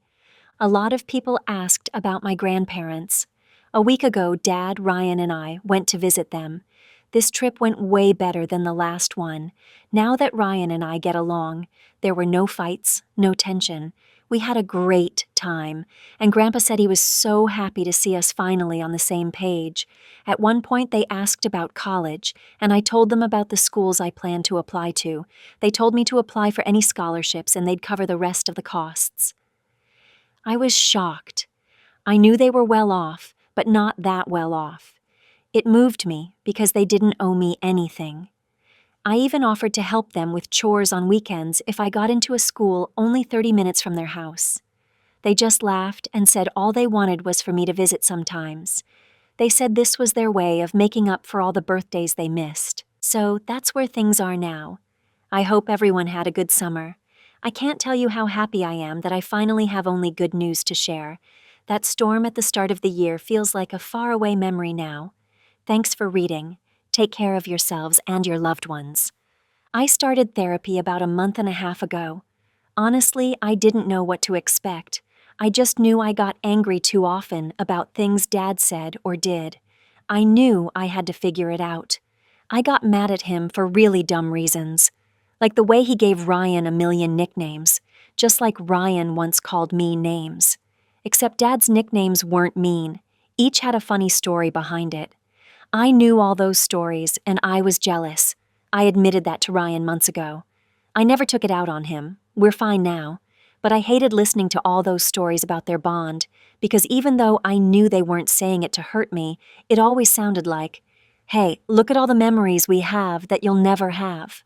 A lot of people asked about my grandparents. A week ago, Dad, Ryan, and I went to visit them. This trip went way better than the last one. Now that Ryan and I get along, there were no fights, no tension. We had a great time, and Grandpa said he was so happy to see us finally on the same page. At one point, they asked about college, and I told them about the schools I planned to apply to. They told me to apply for any scholarships, and they'd cover the rest of the costs. I was shocked. I knew they were well off, but not that well off. It moved me because they didn't owe me anything. I even offered to help them with chores on weekends if I got into a school only 30 minutes from their house. They just laughed and said all they wanted was for me to visit sometimes. They said this was their way of making up for all the birthdays they missed. So that's where things are now. I hope everyone had a good summer. I can't tell you how happy I am that I finally have only good news to share. That storm at the start of the year feels like a faraway memory now. Thanks for reading. Take care of yourselves and your loved ones. I started therapy about a month and a half ago. Honestly, I didn't know what to expect. I just knew I got angry too often about things Dad said or did. I knew I had to figure it out. I got mad at him for really dumb reasons. Like the way he gave Ryan a million nicknames, just like Ryan once called me names. Except Dad's nicknames weren't mean. Each had a funny story behind it. I knew all those stories, and I was jealous. I admitted that to Ryan months ago. I never took it out on him. We're fine now. But I hated listening to all those stories about their bond, because even though I knew they weren't saying it to hurt me, it always sounded like, "Hey, look at all the memories we have that you'll never have."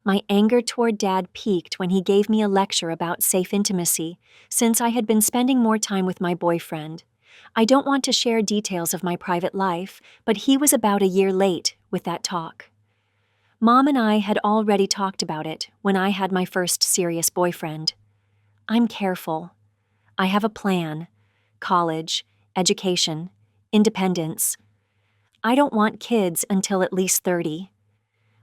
My anger toward Dad peaked when he gave me a lecture about safe intimacy, since I had been spending more time with my boyfriend. I don't want to share details of my private life, but he was about a year late with that talk. Mom and I had already talked about it when I had my first serious boyfriend. I'm careful. I have a plan. College, education, independence. I don't want kids until at least 30.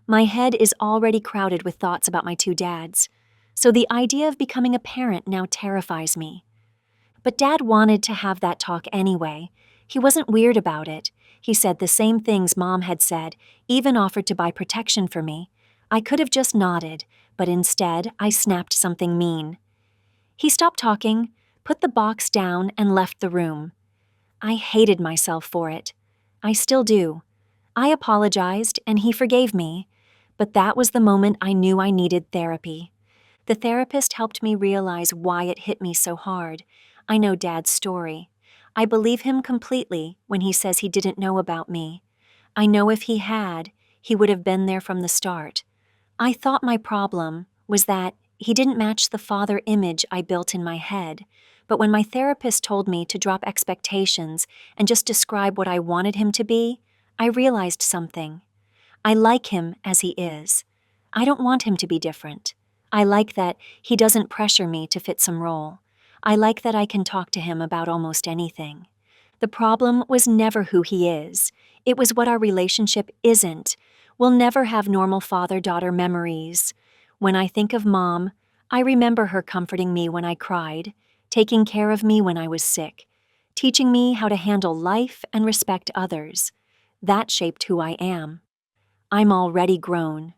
My head is already crowded with thoughts about my two dads, so the idea of becoming a parent now terrifies me. But Dad wanted to have that talk anyway. He wasn't weird about it. He said the same things Mom had said, even offered to buy protection for me. I could have just nodded, but instead I snapped something mean. He stopped talking, put the box down, and left the room. I hated myself for it. I still do. I apologized, and he forgave me. But that was the moment I knew I needed therapy. The therapist helped me realize why it hit me so hard. I know Dad's story. I believe him completely when he says he didn't know about me. I know if he had, he would have been there from the start. I thought my problem was that he didn't match the father image I built in my head. But when my therapist told me to drop expectations and just describe what I wanted him to be, I realized something. I like him as he is. I don't want him to be different. I like that he doesn't pressure me to fit some role. I like that I can talk to him about almost anything. The problem was never who he is. It was what our relationship isn't. We'll never have normal father-daughter memories. When I think of Mom, I remember her comforting me when I cried, taking care of me when I was sick, teaching me how to handle life and respect others. That shaped who I am. I'm already grown.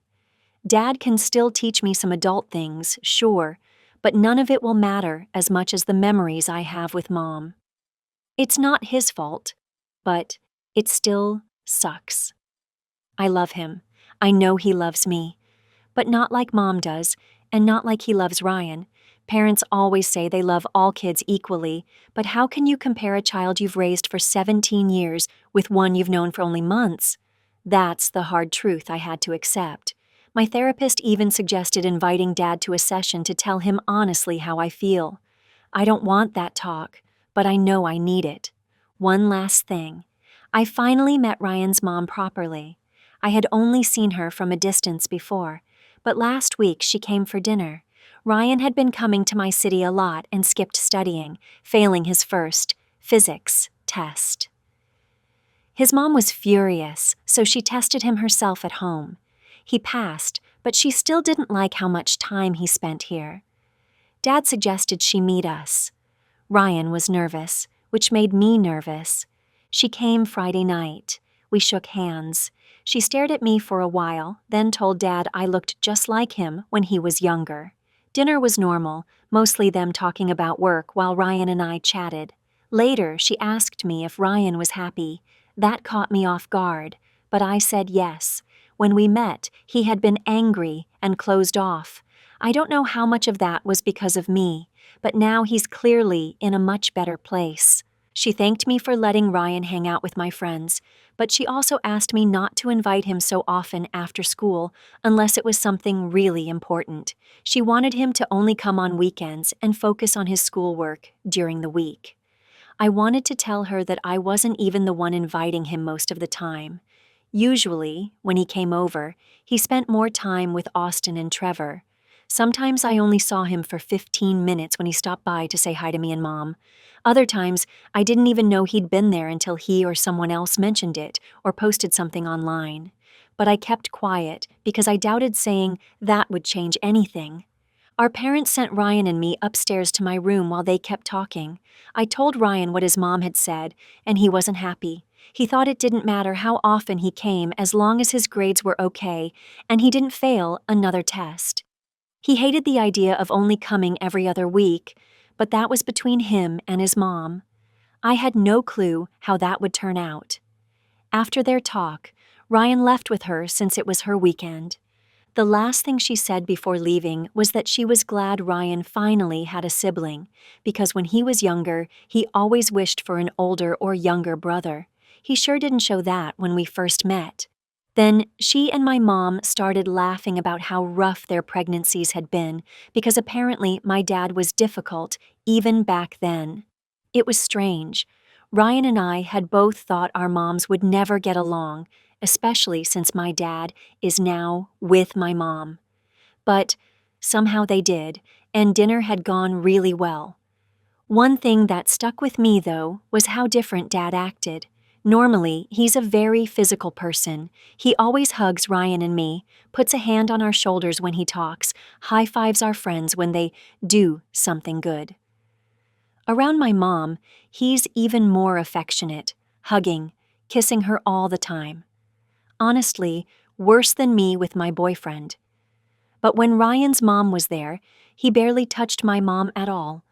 Dad can still teach me some adult things, sure, but none of it will matter as much as the memories I have with Mom. It's not his fault, but it still sucks. I love him. I know he loves me. But not like Mom does, and not like he loves Ryan. Parents always say they love all kids equally, but how can you compare a child you've raised for 17 years with one you've known for only months? That's the hard truth I had to accept. My therapist even suggested inviting Dad to a session to tell him honestly how I feel. I don't want that talk, but I know I need it. One last thing. I finally met Ryan's mom properly. I had only seen her from a distance before, but last week she came for dinner. Ryan had been coming to my city a lot and skipped studying, failing his first physics test. His mom was furious, so she tested him herself at home. He passed, but she still didn't like how much time he spent here. Dad suggested she meet us. Ryan was nervous, which made me nervous. She came Friday night. We shook hands. She stared at me for a while, then told Dad I looked just like him when he was younger. Dinner was normal, mostly them talking about work while Ryan and I chatted. Later, she asked me if Ryan was happy. That caught me off guard, but I said yes. When we met, he had been angry and closed off. I don't know how much of that was because of me, but now he's clearly in a much better place. She thanked me for letting Ryan hang out with my friends, but she also asked me not to invite him so often after school unless it was something really important. She wanted him to only come on weekends and focus on his schoolwork during the week. I wanted to tell her that I wasn't even the one inviting him most of the time. Usually, when he came over, he spent more time with Austin and Trevor. Sometimes I only saw him for 15 minutes when he stopped by to say hi to me and Mom. Other times, I didn't even know he'd been there until he or someone else mentioned it or posted something online. But I kept quiet because I doubted saying that would change anything. Our parents sent Ryan and me upstairs to my room while they kept talking. I told Ryan what his mom had said, and he wasn't happy. He thought it didn't matter how often he came as long as his grades were okay, and he didn't fail another test. He hated the idea of only coming every other week, but that was between him and his mom. I had no clue how that would turn out. After their talk, Ryan left with her since it was her weekend. The last thing she said before leaving was that she was glad Ryan finally had a sibling, because when he was younger, he always wished for an older or younger brother. He sure didn't show that when we first met. Then she and my mom started laughing about how rough their pregnancies had been, because apparently my dad was difficult even back then. It was strange. Ryan and I had both thought our moms would never get along, especially since my dad is now with my mom. But somehow they did, and dinner had gone really well. One thing that stuck with me, though, was how different Dad acted. Normally, he's a very physical person. He always hugs Ryan and me, puts a hand on our shoulders when he talks, high-fives our friends when they do something good. Around my mom, he's even more affectionate, hugging, kissing her all the time. Honestly, worse than me with my boyfriend. But when Ryan's mom was there, he barely touched my mom at all.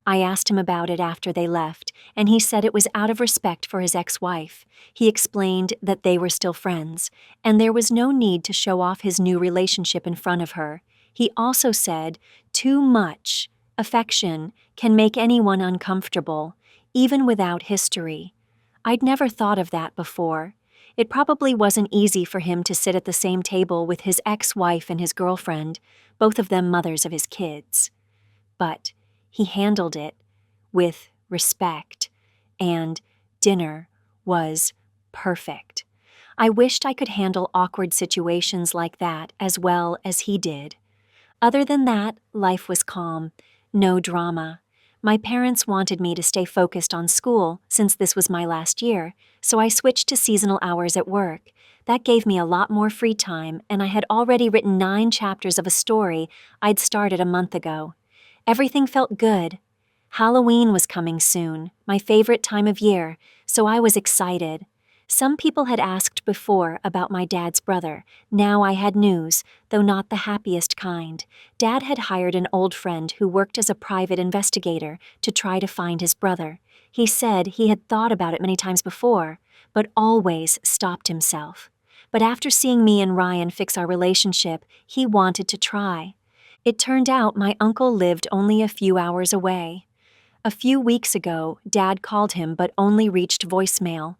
I asked him about it after they left, and he said it was out of respect for his ex-wife. He explained that they were still friends, and there was no need to show off his new relationship in front of her. He also said, too much affection can make anyone uncomfortable, even without history. I'd never thought of that before. It probably wasn't easy for him to sit at the same table with his ex-wife and his girlfriend, both of them mothers of his kids. But he handled it with respect, and dinner was perfect. I wished I could handle awkward situations like that as well as he did. Other than that, life was calm, no drama. My parents wanted me to stay focused on school since this was my last year, so I switched to seasonal hours at work. That gave me a lot more free time, and I had already written 9 chapters of a story I'd started a month ago. Everything felt good. Halloween was coming soon, my favorite time of year, so I was excited. Some people had asked before about my dad's brother. Now I had news, though not the happiest kind. Dad had hired an old friend who worked as a private investigator to try to find his brother. He said he had thought about it many times before, but always stopped himself. But after seeing me and Ryan fix our relationship, he wanted to try. It turned out my uncle lived only a few hours away. A few weeks ago, Dad called him but only reached voicemail.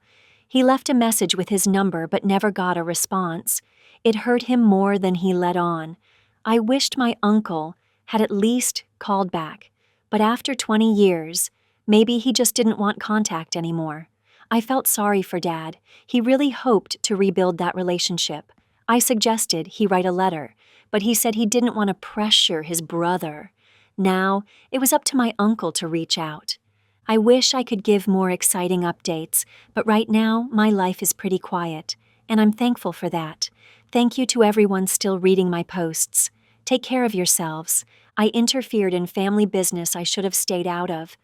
He left a message with his number but never got a response. It hurt him more than he let on. I wished my uncle had at least called back, but after 20 years, maybe he just didn't want contact anymore. I felt sorry for Dad. He really hoped to rebuild that relationship. I suggested he write a letter, but he said he didn't want to pressure his brother. Now, it was up to my uncle to reach out. I wish I could give more exciting updates, but right now my life is pretty quiet, and I'm thankful for that. Thank you to everyone still reading my posts. Take care of yourselves. I interfered in family business I should have stayed out of.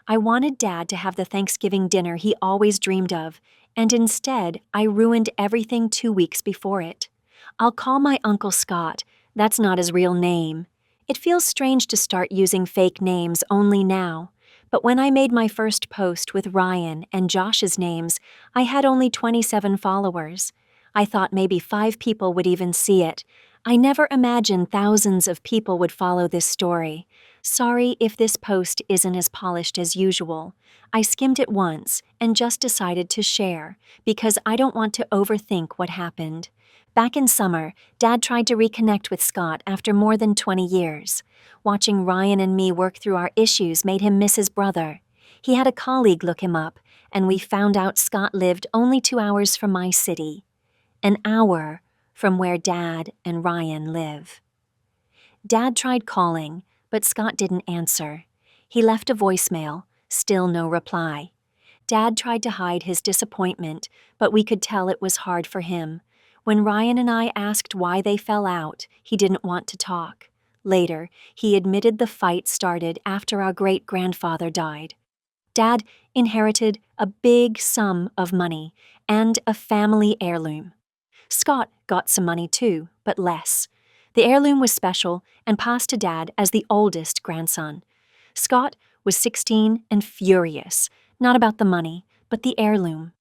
I wanted Dad to have the Thanksgiving dinner he always dreamed of, and instead I ruined everything 2 weeks before it. I'll call my Uncle Scott. That's not his real name. It feels strange to start using fake names only now. But when I made my first post with Ryan and Josh's names, I had only 27 followers. I thought maybe 5 people would even see it. I never imagined thousands of people would follow this story. Sorry if this post isn't as polished as usual. I skimmed it once and just decided to share because I don't want to overthink what happened. Back in summer, Dad tried to reconnect with Scott after more than 20 years. Watching Ryan and me work through our issues made him miss his brother. He had a colleague look him up, and we found out Scott lived only 2 hours from my city. An hour from where Dad and Ryan live. Dad tried calling, but Scott didn't answer. He left a voicemail, still no reply. Dad tried to hide his disappointment, but we could tell it was hard for him. When Ryan and I asked why they fell out, he didn't want to talk. Later, he admitted the fight started after our great-grandfather died. Dad inherited a big sum of money and a family heirloom. Scott got some money too, but less. The heirloom was special and passed to Dad as the oldest grandson. Scott was 16 and furious, not about the money, but the heirloom.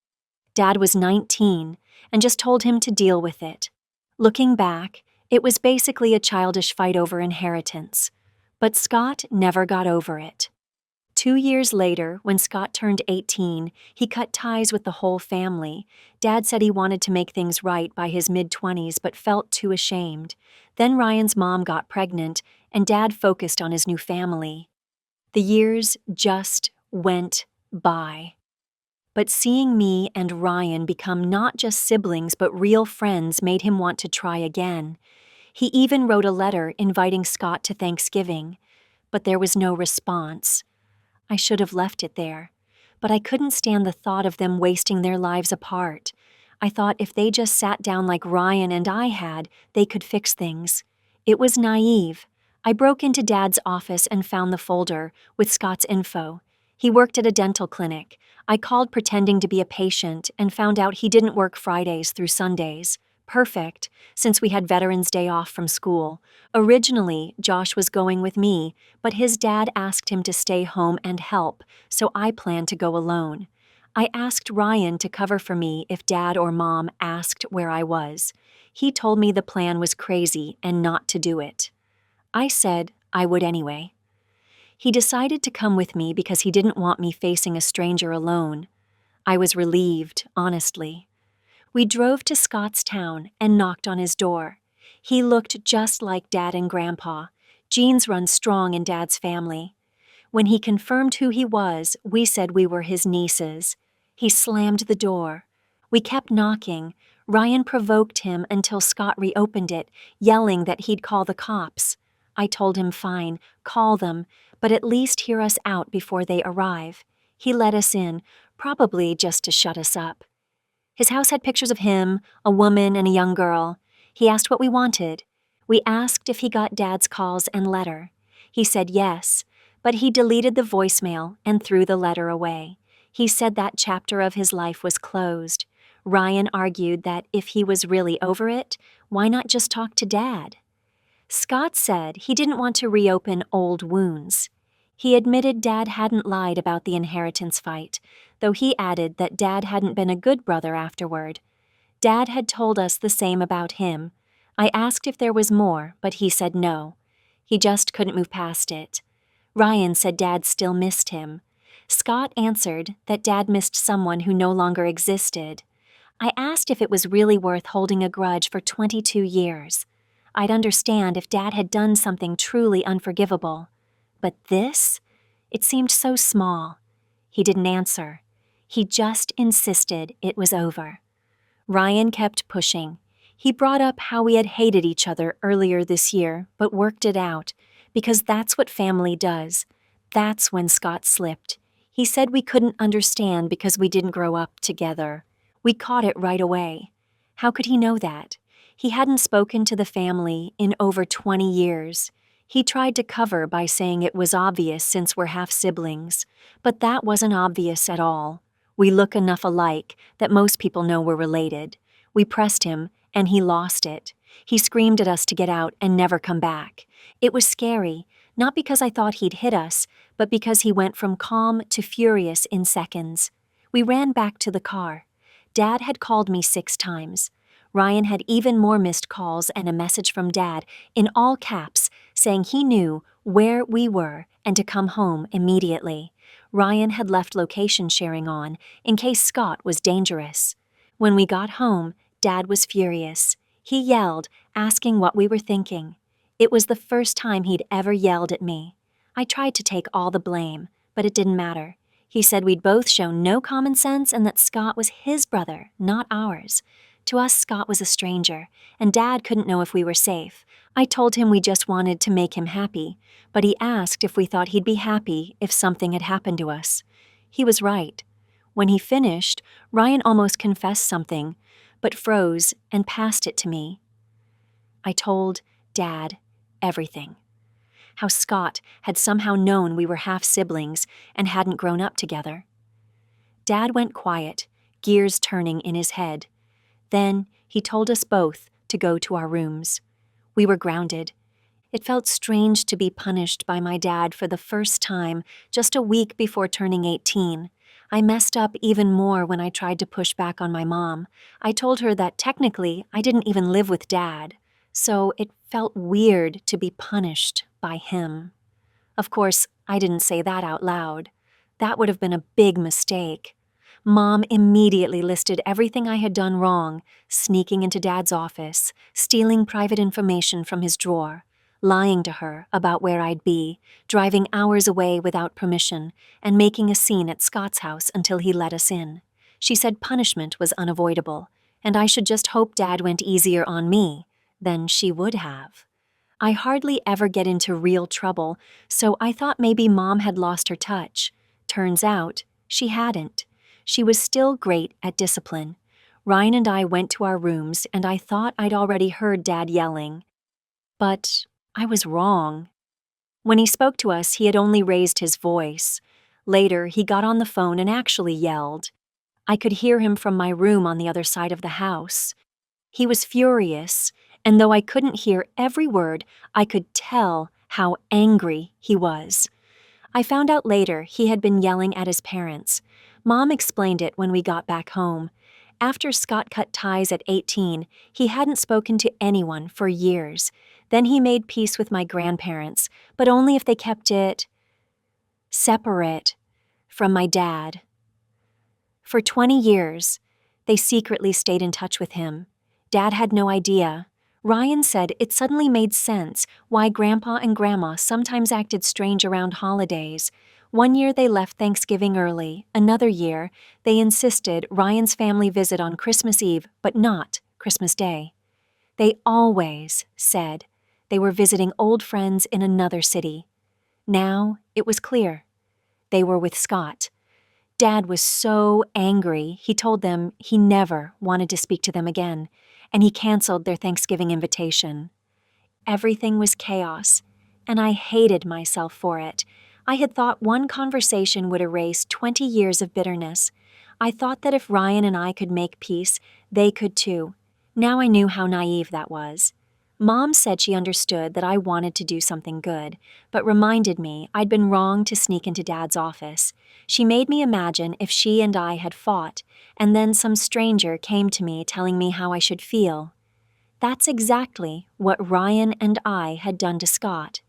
Dad was 19 and just told him to deal with it. Looking back, it was basically a childish fight over inheritance. But Scott never got over it. 2 years later, when Scott turned 18, he cut ties with the whole family. Dad said he wanted to make things right by his mid-20s but felt too ashamed. Then Ryan's mom got pregnant, and Dad focused on his new family. The years just went by. But seeing me and Ryan become not just siblings but real friends made him want to try again. He even wrote a letter inviting Scott to Thanksgiving. But there was no response. I should have left it there, but I couldn't stand the thought of them wasting their lives apart. I thought if they just sat down like Ryan and I had, they could fix things. It was naive. I broke into Dad's office and found the folder with Scott's info. He worked at a dental clinic. I called pretending to be a patient and found out he didn't work Fridays through Sundays. Perfect, since we had Veterans Day off from school. Originally, Josh was going with me, but his dad asked him to stay home and help, so I planned to go alone. I asked Ryan to cover for me if Dad or Mom asked where I was. He told me the plan was crazy and not to do it. I said I would anyway. He decided to come with me because he didn't want me facing a stranger alone. I was relieved, honestly. We drove to Scott's town and knocked on his door. He looked just like Dad and Grandpa. Genes run strong in Dad's family. When he confirmed who he was, we said we were his nieces. He slammed the door. We kept knocking. Ryan provoked him until Scott reopened it, yelling that he'd call the cops. I told him fine, call them, but at least hear us out before they arrive. He let us in, probably just to shut us up. His house had pictures of him, a woman, and a young girl. He asked what we wanted. We asked if he got Dad's calls and letter. He said yes, but he deleted the voicemail and threw the letter away. He said that chapter of his life was closed. Ryan argued that if he was really over it, why not just talk to Dad? Scott said he didn't want to reopen old wounds. He admitted Dad hadn't lied about the inheritance fight, though he added that Dad hadn't been a good brother afterward. Dad had told us the same about him. I asked if there was more, but he said no. He just couldn't move past it. Ryan said Dad still missed him. Scott answered that Dad missed someone who no longer existed. I asked if it was really worth holding a grudge for 22 years. I'd understand if Dad had done something truly unforgivable. But this? It seemed so small. He didn't answer. He just insisted it was over. Ryan kept pushing. He brought up how we had hated each other earlier this year, but worked it out, because that's what family does. That's when Scott slipped. He said we couldn't understand because we didn't grow up together. We caught it right away. How could he know that? He hadn't spoken to the family in over 20 years. He tried to cover by saying it was obvious since we're half-siblings, but that wasn't obvious at all. We look enough alike that most people know we're related. We pressed him, and he lost it. He screamed at us to get out and never come back. It was scary, not because I thought he'd hit us, but because he went from calm to furious in seconds. We ran back to the car. Dad had called me 6 times. Ryan had even more missed calls and a message from Dad, in all caps, saying he knew where we were and to come home immediately. Ryan had left location sharing on, in case Scott was dangerous. When we got home, Dad was furious. He yelled, asking what we were thinking. It was the first time he'd ever yelled at me. I tried to take all the blame, but it didn't matter. He said we'd both shown no common sense and that Scott was his brother, not ours. To us, Scott was a stranger, and Dad couldn't know if we were safe. I told him we just wanted to make him happy, but he asked if we thought he'd be happy if something had happened to us. He was right. When he finished, Ryan almost confessed something, but froze and passed it to me. I told Dad everything. How Scott had somehow known we were half-siblings and hadn't grown up together. Dad went quiet, gears turning in his head. Then he told us both to go to our rooms. We were grounded. It felt strange to be punished by my dad for the first time just a week before turning 18. I messed up even more when I tried to push back on my mom. I told her that technically I didn't even live with Dad, so it felt weird to be punished by him. Of course, I didn't say that out loud. That would have been a big mistake. Mom immediately listed everything I had done wrong: sneaking into Dad's office, stealing private information from his drawer, lying to her about where I'd be, driving hours away without permission, and making a scene at Scott's house until he let us in. She said punishment was unavoidable, and I should just hope Dad went easier on me than she would have. I hardly ever get into real trouble, so I thought maybe Mom had lost her touch. Turns out, she hadn't. She was still great at discipline. Ryan and I went to our rooms, and I thought I'd already heard Dad yelling. But I was wrong. When he spoke to us, he had only raised his voice. Later, he got on the phone and actually yelled. I could hear him from my room on the other side of the house. He was furious, and though I couldn't hear every word, I could tell how angry he was. I found out later he had been yelling at his parents. Mom explained it when we got back home. After Scott cut ties at 18, he hadn't spoken to anyone for years. Then he made peace with my grandparents, but only if they kept it separate from my dad. For 20 years, they secretly stayed in touch with him. Dad had no idea. Ryan said it suddenly made sense why Grandpa and Grandma sometimes acted strange around holidays. One year they left Thanksgiving early. Another year, they insisted Ryan's family visit on Christmas Eve, but not Christmas Day. They always said they were visiting old friends in another city. Now it was clear. They were with Scott. Dad was so angry, he told them he never wanted to speak to them again, and he canceled their Thanksgiving invitation. Everything was chaos, and I hated myself for it. I had thought one conversation would erase 20 years of bitterness. I thought that if Ryan and I could make peace, they could too. Now I knew how naive that was. Mom said she understood that I wanted to do something good, but reminded me I'd been wrong to sneak into Dad's office. She made me imagine if she and I had fought, and then some stranger came to me telling me how I should feel. That's exactly what Ryan and I had done to Scott.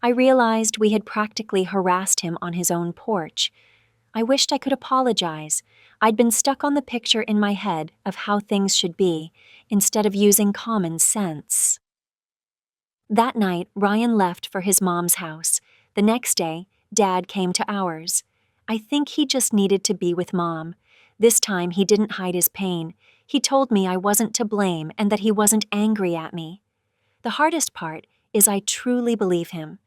I realized we had practically harassed him on his own porch. I wished I could apologize. I'd been stuck on the picture in my head of how things should be, instead of using common sense. That night, Ryan left for his mom's house. The next day, Dad came to ours. I think he just needed to be with Mom. This time, he didn't hide his pain. He told me I wasn't to blame and that he wasn't angry at me. The hardest part is I truly believe him.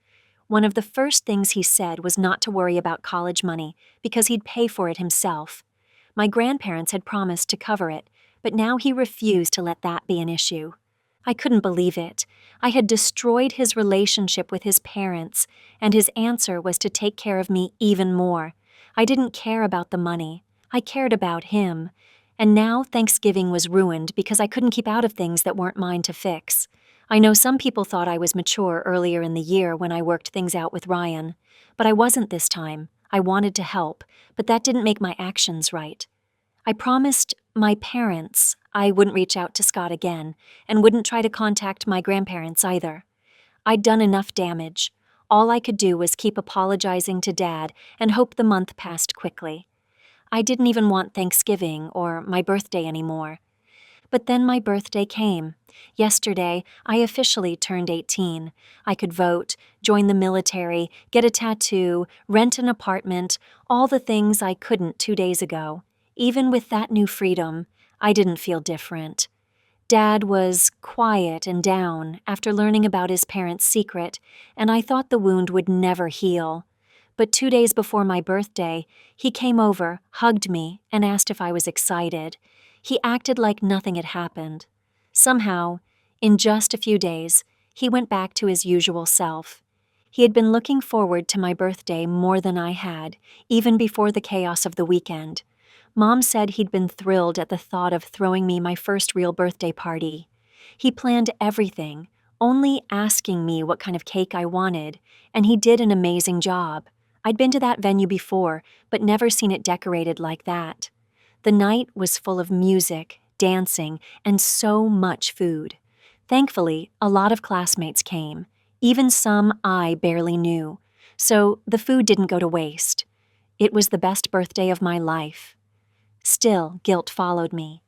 One of the first things he said was not to worry about college money because he'd pay for it himself. My grandparents had promised to cover it, but now he refused to let that be an issue. I couldn't believe it. I had destroyed his relationship with his parents, and his answer was to take care of me even more. I didn't care about the money. I cared about him. And now Thanksgiving was ruined because I couldn't keep out of things that weren't mine to fix. I know some people thought I was mature earlier in the year when I worked things out with Ryan, but I wasn't this time. I wanted to help, but that didn't make my actions right. I promised my parents I wouldn't reach out to Scott again and wouldn't try to contact my grandparents either. I'd done enough damage. All I could do was keep apologizing to Dad and hope the month passed quickly. I didn't even want Thanksgiving or my birthday anymore. But then my birthday came. Yesterday, I officially turned 18. I could vote, join the military, get a tattoo, rent an apartment, all the things I couldn't 2 days ago. Even with that new freedom, I didn't feel different. Dad was quiet and down after learning about his parents' secret, and I thought the wound would never heal. But 2 days before my birthday, he came over, hugged me, and asked if I was excited. He acted like nothing had happened. Somehow, in just a few days, he went back to his usual self. He had been looking forward to my birthday more than I had, even before the chaos of the weekend. Mom said he'd been thrilled at the thought of throwing me my first real birthday party. He planned everything, only asking me what kind of cake I wanted, and he did an amazing job. I'd been to that venue before, but never seen it decorated like that. The night was full of music, dancing, and so much food. Thankfully, a lot of classmates came, even some I barely knew, so the food didn't go to waste. It was the best birthday of my life. Still, guilt followed me.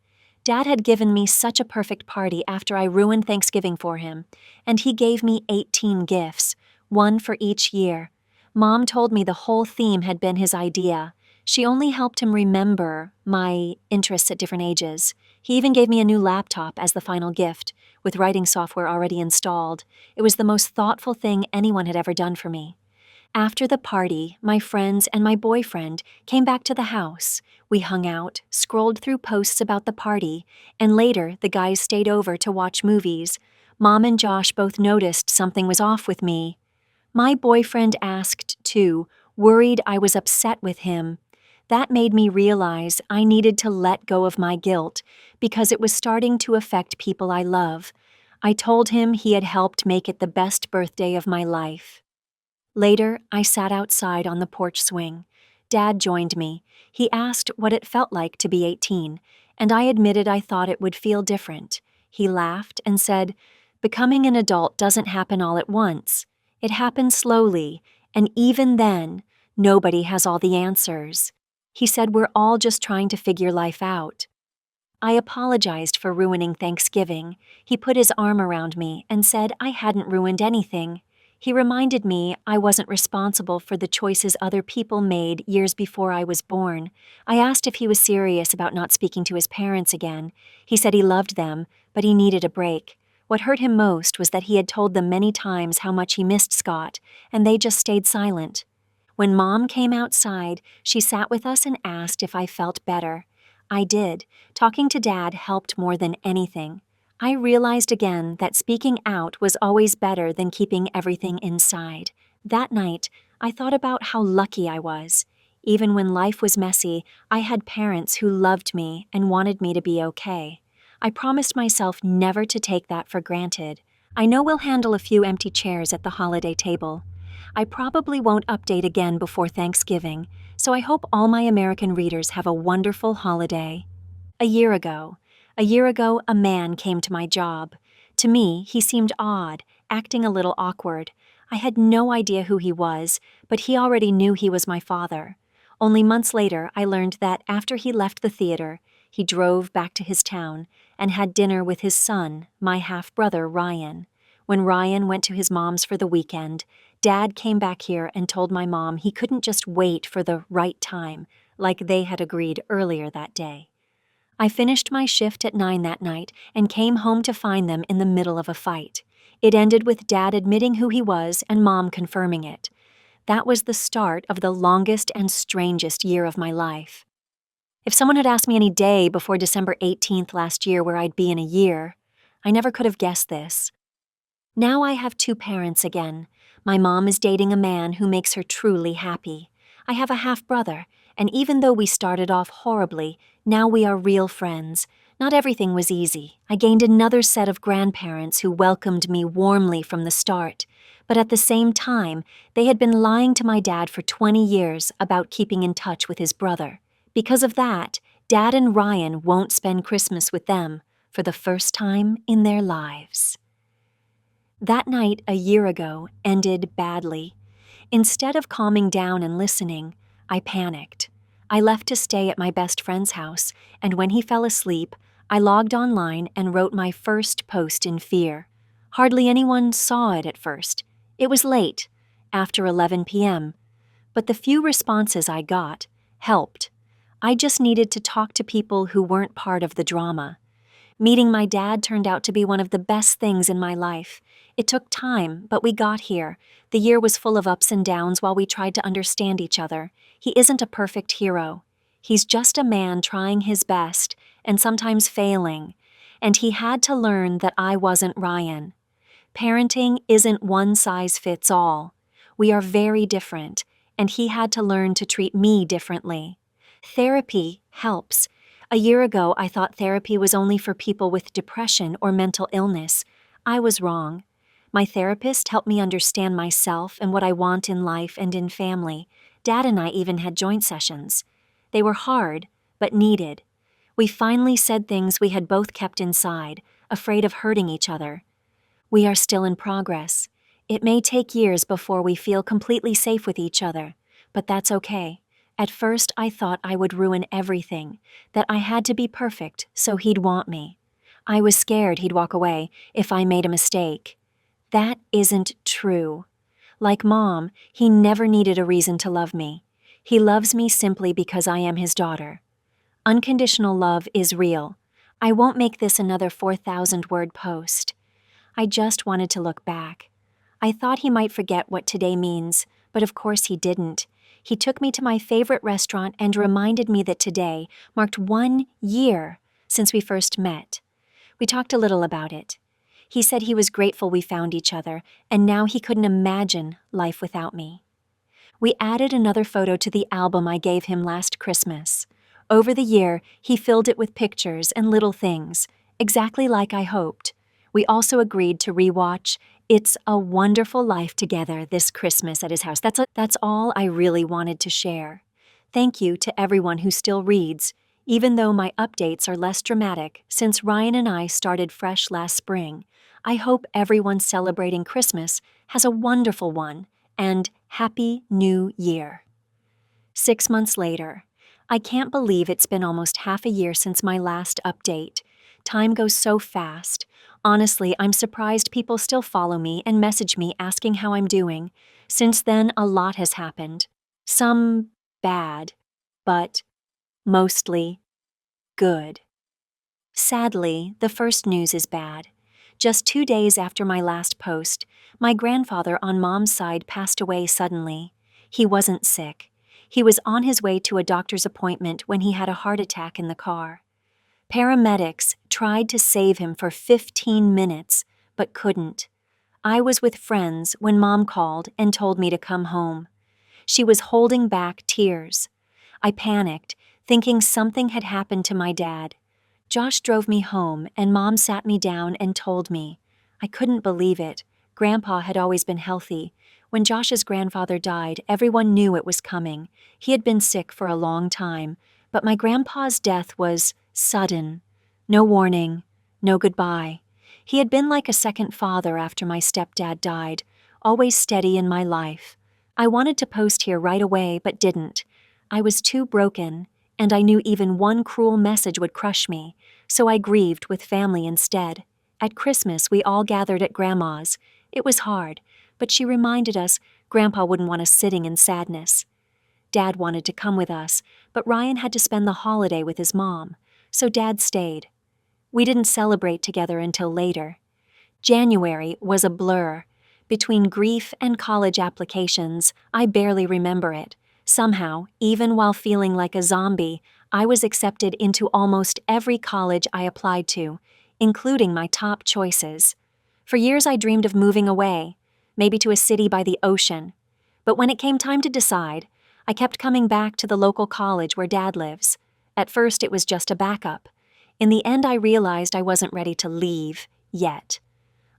Dad had given me such a perfect party after I ruined Thanksgiving for him, and he gave me 18 gifts, one for each year. Mom told me the whole theme had been his idea. She only helped him remember my interests at different ages. He even gave me a new laptop as the final gift, with writing software already installed. It was the most thoughtful thing anyone had ever done for me. After the party, my friends and my boyfriend came back to the house. We hung out, scrolled through posts about the party, and later the guys stayed over to watch movies. Mom and Josh both noticed something was off with me. My boyfriend asked, too, worried I was upset with him. That made me realize I needed to let go of my guilt because it was starting to affect people I love. I told him he had helped make it the best birthday of my life. Later, I sat outside on the porch swing. Dad joined me. He asked what it felt like to be 18, and I admitted I thought it would feel different. He laughed and said, "Becoming an adult doesn't happen all at once. It happens slowly, and even then, nobody has all the answers." He said we're all just trying to figure life out. I apologized for ruining Thanksgiving. He put his arm around me and said I hadn't ruined anything. He reminded me I wasn't responsible for the choices other people made years before I was born. I asked if he was serious about not speaking to his parents again. He said he loved them, but he needed a break. What hurt him most was that he had told them many times how much he missed Scott, and they just stayed silent. When Mom came outside, she sat with us and asked if I felt better. I did. Talking to Dad helped more than anything. I realized again that speaking out was always better than keeping everything inside. That night, I thought about how lucky I was. Even when life was messy, I had parents who loved me and wanted me to be okay. I promised myself never to take that for granted. I know we'll handle a few empty chairs at the holiday table. I probably won't update again before Thanksgiving, so I hope all my American readers have a wonderful holiday. A year ago, a man came to my job. To me, he seemed odd, acting a little awkward. I had no idea who he was, but he already knew he was my father. Only months later, I learned that after he left the theater, he drove back to his town and had dinner with his son, my half-brother Ryan. When Ryan went to his mom's for the weekend, Dad came back here and told my mom he couldn't just wait for the right time, like they had agreed earlier that day. I finished my shift at 9 that night and came home to find them in the middle of a fight. It ended with Dad admitting who he was and Mom confirming it. That was the start of the longest and strangest year of my life. If someone had asked me any day before December 18th last year where I'd be in a year, I never could have guessed this. Now I have two parents again. My mom is dating a man who makes her truly happy. I have a half-brother, and even though we started off horribly, now we are real friends. Not everything was easy. I gained another set of grandparents who welcomed me warmly from the start. But at the same time, they had been lying to my dad for 20 years about keeping in touch with his brother. Because of that, Dad and Ryan won't spend Christmas with them for the first time in their lives. That night a year ago ended badly. Instead of calming down and listening, I panicked. I left to stay at my best friend's house, and when he fell asleep, I logged online and wrote my first post in fear. Hardly anyone saw it at first. It was late, after 11 p.m., but the few responses I got helped. I just needed to talk to people who weren't part of the drama. Meeting my dad turned out to be one of the best things in my life. It took time, but we got here. The year was full of ups and downs while we tried to understand each other. He isn't a perfect hero. He's just a man trying his best and sometimes failing. And he had to learn that I wasn't Ryan. Parenting isn't one size fits all. We are very different, and he had to learn to treat me differently. Therapy helps. A year ago, I thought therapy was only for people with depression or mental illness. I was wrong. My therapist helped me understand myself and what I want in life and in family. Dad and I even had joint sessions. They were hard, but needed. We finally said things we had both kept inside, afraid of hurting each other. We are still in progress. It may take years before we feel completely safe with each other, but that's okay. At first, I thought I would ruin everything, that I had to be perfect so he'd want me. I was scared he'd walk away if I made a mistake. That isn't true. Like Mom, he never needed a reason to love me. He loves me simply because I am his daughter. Unconditional love is real. I won't make this another 4,000-word post. I just wanted to look back. I thought he might forget what today means, but of course he didn't. He took me to my favorite restaurant and reminded me that today marked 1 year since we first met. We talked a little about it. He said he was grateful we found each other, and now he couldn't imagine life without me. We added another photo to the album I gave him last Christmas. Over the year, he filled it with pictures and little things, exactly like I hoped. We also agreed to rewatch It's a Wonderful Life Together this Christmas at his house. That's all I really wanted to share. Thank you to everyone who still reads, even though my updates are less dramatic since Ryan and I started fresh last spring. I hope everyone celebrating Christmas has a wonderful one, and Happy New Year. 6 months later. I can't believe it's been almost half a year since my last update. Time goes so fast. Honestly, I'm surprised people still follow me and message me asking how I'm doing. Since then, a lot has happened. Some bad, but mostly good. Sadly, the first news is bad. Just 2 days after my last post, my grandfather on Mom's side passed away suddenly. He wasn't sick. He was on his way to a doctor's appointment when he had a heart attack in the car. Paramedics tried to save him for 15 minutes, but couldn't. I was with friends when Mom called and told me to come home. She was holding back tears. I panicked, thinking something had happened to my dad. Josh drove me home, and Mom sat me down and told me. I couldn't believe it. Grandpa had always been healthy. When Josh's grandfather died, everyone knew it was coming. He had been sick for a long time, but my grandpa's death was sudden. No warning, no goodbye. He had been like a second father after my stepdad died, always steady in my life. I wanted to post here right away, but didn't. I was too broken, and I knew even one cruel message would crush me, so I grieved with family instead. At Christmas, we all gathered at Grandma's. It was hard, but she reminded us Grandpa wouldn't want us sitting in sadness. Dad wanted to come with us, but Ryan had to spend the holiday with his mom. so Dad stayed. We didn't celebrate together until later. January was a blur. Between grief and college applications, I barely remember it. Somehow, even while feeling like a zombie, I was accepted into almost every college I applied to, including my top choices. For years I dreamed of moving away, maybe to a city by the ocean. But when it came time to decide, I kept coming back to the local college where Dad lives. At first it was just a backup. In the end I realized I wasn't ready to leave, yet.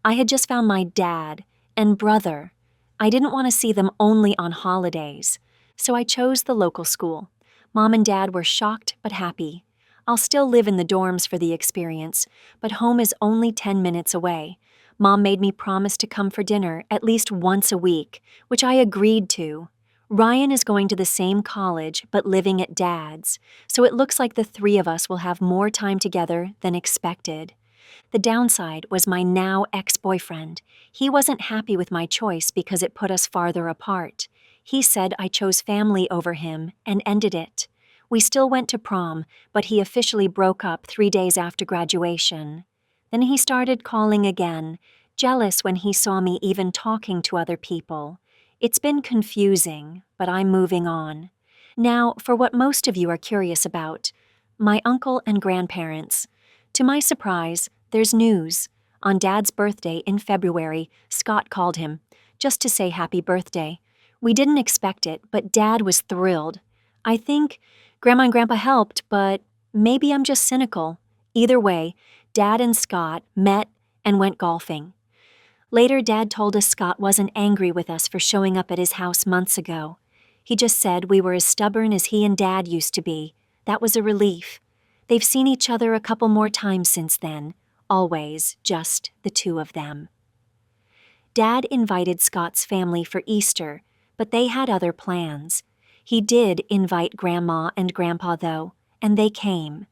I had just found my dad and brother. I didn't want to see them only on holidays, so I chose the local school. Mom and Dad were shocked but happy. I'll still live in the dorms for the experience, but home is only 10 minutes away. Mom made me promise to come for dinner at least once a week, which I agreed to. Ryan is going to the same college but living at Dad's, so it looks like the three of us will have more time together than expected. The downside was my now ex-boyfriend. He wasn't happy with my choice because it put us farther apart. He said I chose family over him and ended it. We still went to prom, but he officially broke up 3 days after graduation. Then he started calling again, jealous when he saw me even talking to other people. It's been confusing, but I'm moving on. Now, for what most of you are curious about, my uncle and grandparents. To my surprise, there's news. On Dad's birthday in February, Scott called him, just to say happy birthday. We didn't expect it, but Dad was thrilled. I think Grandma and Grandpa helped, but maybe I'm just cynical. Either way, Dad and Scott met and went golfing. Later, Dad told us Scott wasn't angry with us for showing up at his house months ago. He just said we were as stubborn as he and Dad used to be. That was a relief. They've seen each other a couple more times since then, always just the two of them. Dad invited Scott's family for Easter, but they had other plans. He did invite Grandma and Grandpa, though, and they came.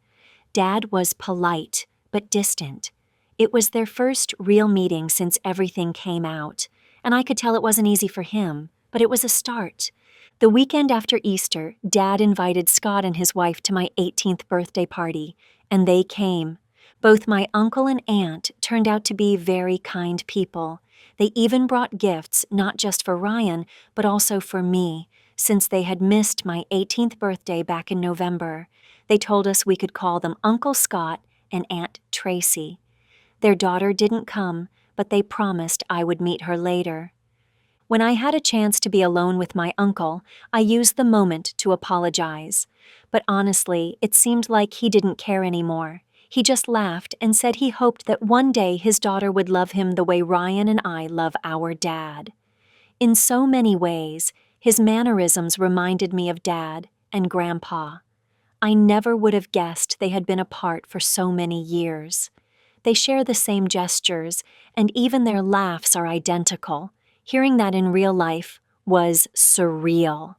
Dad was polite, but distant. It was their first real meeting since everything came out, and I could tell it wasn't easy for him, but it was a start. The weekend after Easter, Dad invited Scott and his wife to my 18th birthday party, and they came. Both my uncle and aunt turned out to be very kind people. They even brought gifts not just for Ryan, but also for me, since they had missed my 18th birthday back in November. They told us we could call them Uncle Scott and Aunt Tracy. Their daughter didn't come, but they promised I would meet her later. When I had a chance to be alone with my uncle, I used the moment to apologize. But honestly, it seemed like he didn't care anymore. He just laughed and said he hoped that one day his daughter would love him the way Ryan and I love our dad. In so many ways, his mannerisms reminded me of Dad and Grandpa. I never would have guessed they had been apart for so many years. They share the same gestures, and even their laughs are identical. Hearing that in real life was surreal.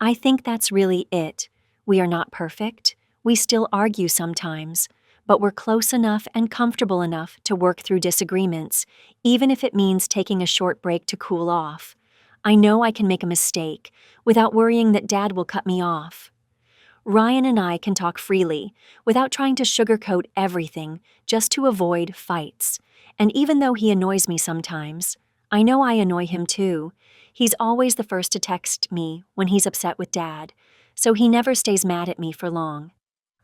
I think that's really it. We are not perfect. We still argue sometimes, but we're close enough and comfortable enough to work through disagreements, even if it means taking a short break to cool off. I know I can make a mistake without worrying that Dad will cut me off. Ryan and I can talk freely, without trying to sugarcoat everything, just to avoid fights. And even though he annoys me sometimes, I know I annoy him too. He's always the first to text me when he's upset with Dad, so he never stays mad at me for long.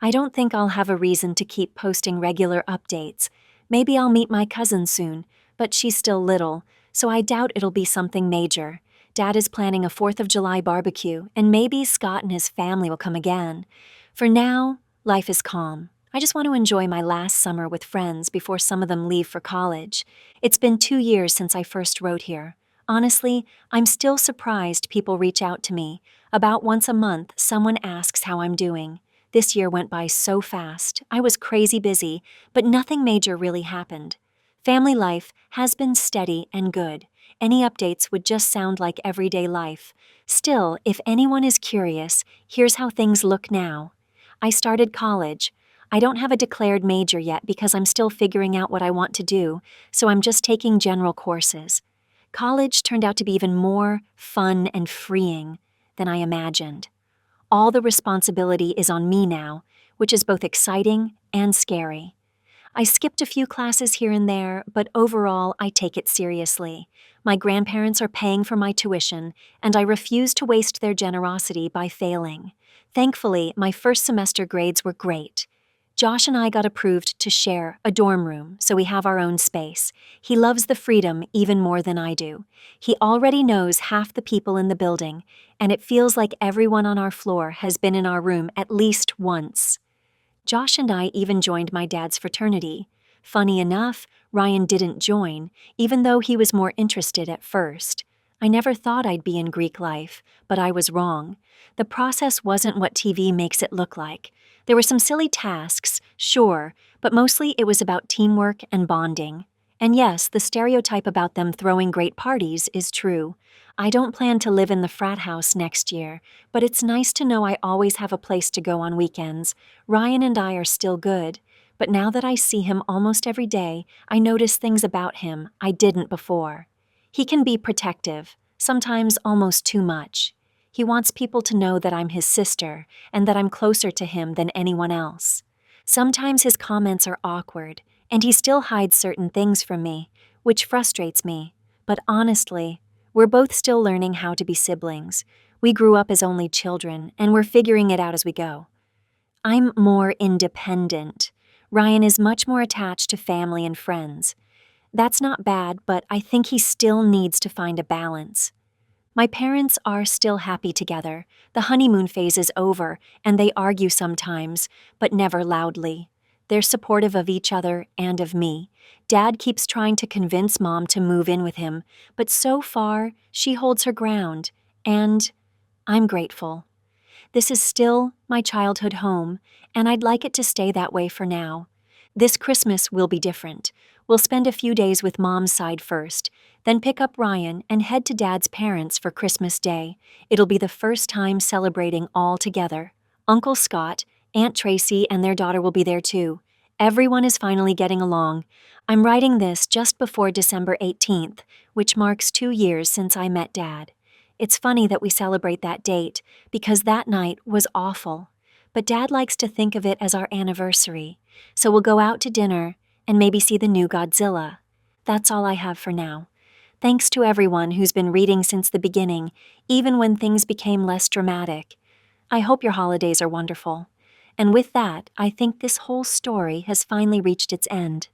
I don't think I'll have a reason to keep posting regular updates. Maybe I'll meet my cousin soon, but she's still little, so I doubt it'll be something major. Dad is planning a 4th of July barbecue, and maybe Scott and his family will come again. For now, life is calm. I just want to enjoy my last summer with friends before some of them leave for college. It's been 2 years since I first wrote here. Honestly, I'm still surprised people reach out to me. About once a month, someone asks how I'm doing. This year went by so fast. I was crazy busy, but nothing major really happened. Family life has been steady and good. Any updates would just sound like everyday life. Still, if anyone is curious, here's how things look now. I started college. I don't have a declared major yet because I'm still figuring out what I want to do, so I'm just taking general courses. College turned out to be even more fun and freeing than I imagined. All the responsibility is on me now, which is both exciting and scary. I skipped a few classes here and there, but overall, I take it seriously. My grandparents are paying for my tuition, and I refuse to waste their generosity by failing. Thankfully, my first semester grades were great. Josh and I got approved to share a dorm room, so we have our own space. He loves the freedom even more than I do. He already knows half the people in the building, and it feels like everyone on our floor has been in our room at least once. Josh and I even joined my dad's fraternity. Funny enough, Ryan didn't join, even though he was more interested at first. I never thought I'd be in Greek life, but I was wrong. The process wasn't what TV makes it look like. There were some silly tasks, sure, but mostly it was about teamwork and bonding. And yes, the stereotype about them throwing great parties is true. I don't plan to live in the frat house next year, but it's nice to know I always have a place to go on weekends. Ryan and I are still good, but now that I see him almost every day, I notice things about him I didn't before. He can be protective, sometimes almost too much. He wants people to know that I'm his sister and that I'm closer to him than anyone else. Sometimes his comments are awkward, and he still hides certain things from me, which frustrates me. But honestly, we're both still learning how to be siblings. We grew up as only children, and we're figuring it out as we go. I'm more independent. Ryan is much more attached to family and friends. That's not bad, but I think he still needs to find a balance. My parents are still happy together. The honeymoon phase is over, and they argue sometimes, but never loudly. They're supportive of each other and of me. Dad keeps trying to convince Mom to move in with him, but so far, she holds her ground, and I'm grateful. This is still my childhood home, and I'd like it to stay that way for now. This Christmas will be different. We'll spend a few days with Mom's side first, then pick up Ryan and head to Dad's parents for Christmas Day. It'll be the first time celebrating all together. Uncle Scott, Aunt Tracy, and their daughter will be there too. Everyone is finally getting along. I'm writing this just before December 18th, which marks 2 years since I met Dad. It's funny that we celebrate that date, because that night was awful. But Dad likes to think of it as our anniversary, so we'll go out to dinner and maybe see the new Godzilla. That's all I have for now. Thanks to everyone who's been reading since the beginning, even when things became less dramatic. I hope your holidays are wonderful. And with that, I think this whole story has finally reached its end.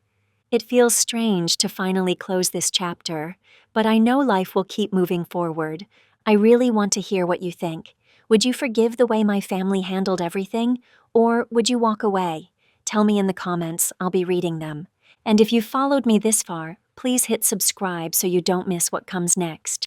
It feels strange to finally close this chapter, but I know life will keep moving forward. I really want to hear what you think. Would you forgive the way my family handled everything, or would you walk away? Tell me in the comments, I'll be reading them. And if you've followed me this far, please hit subscribe so you don't miss what comes next.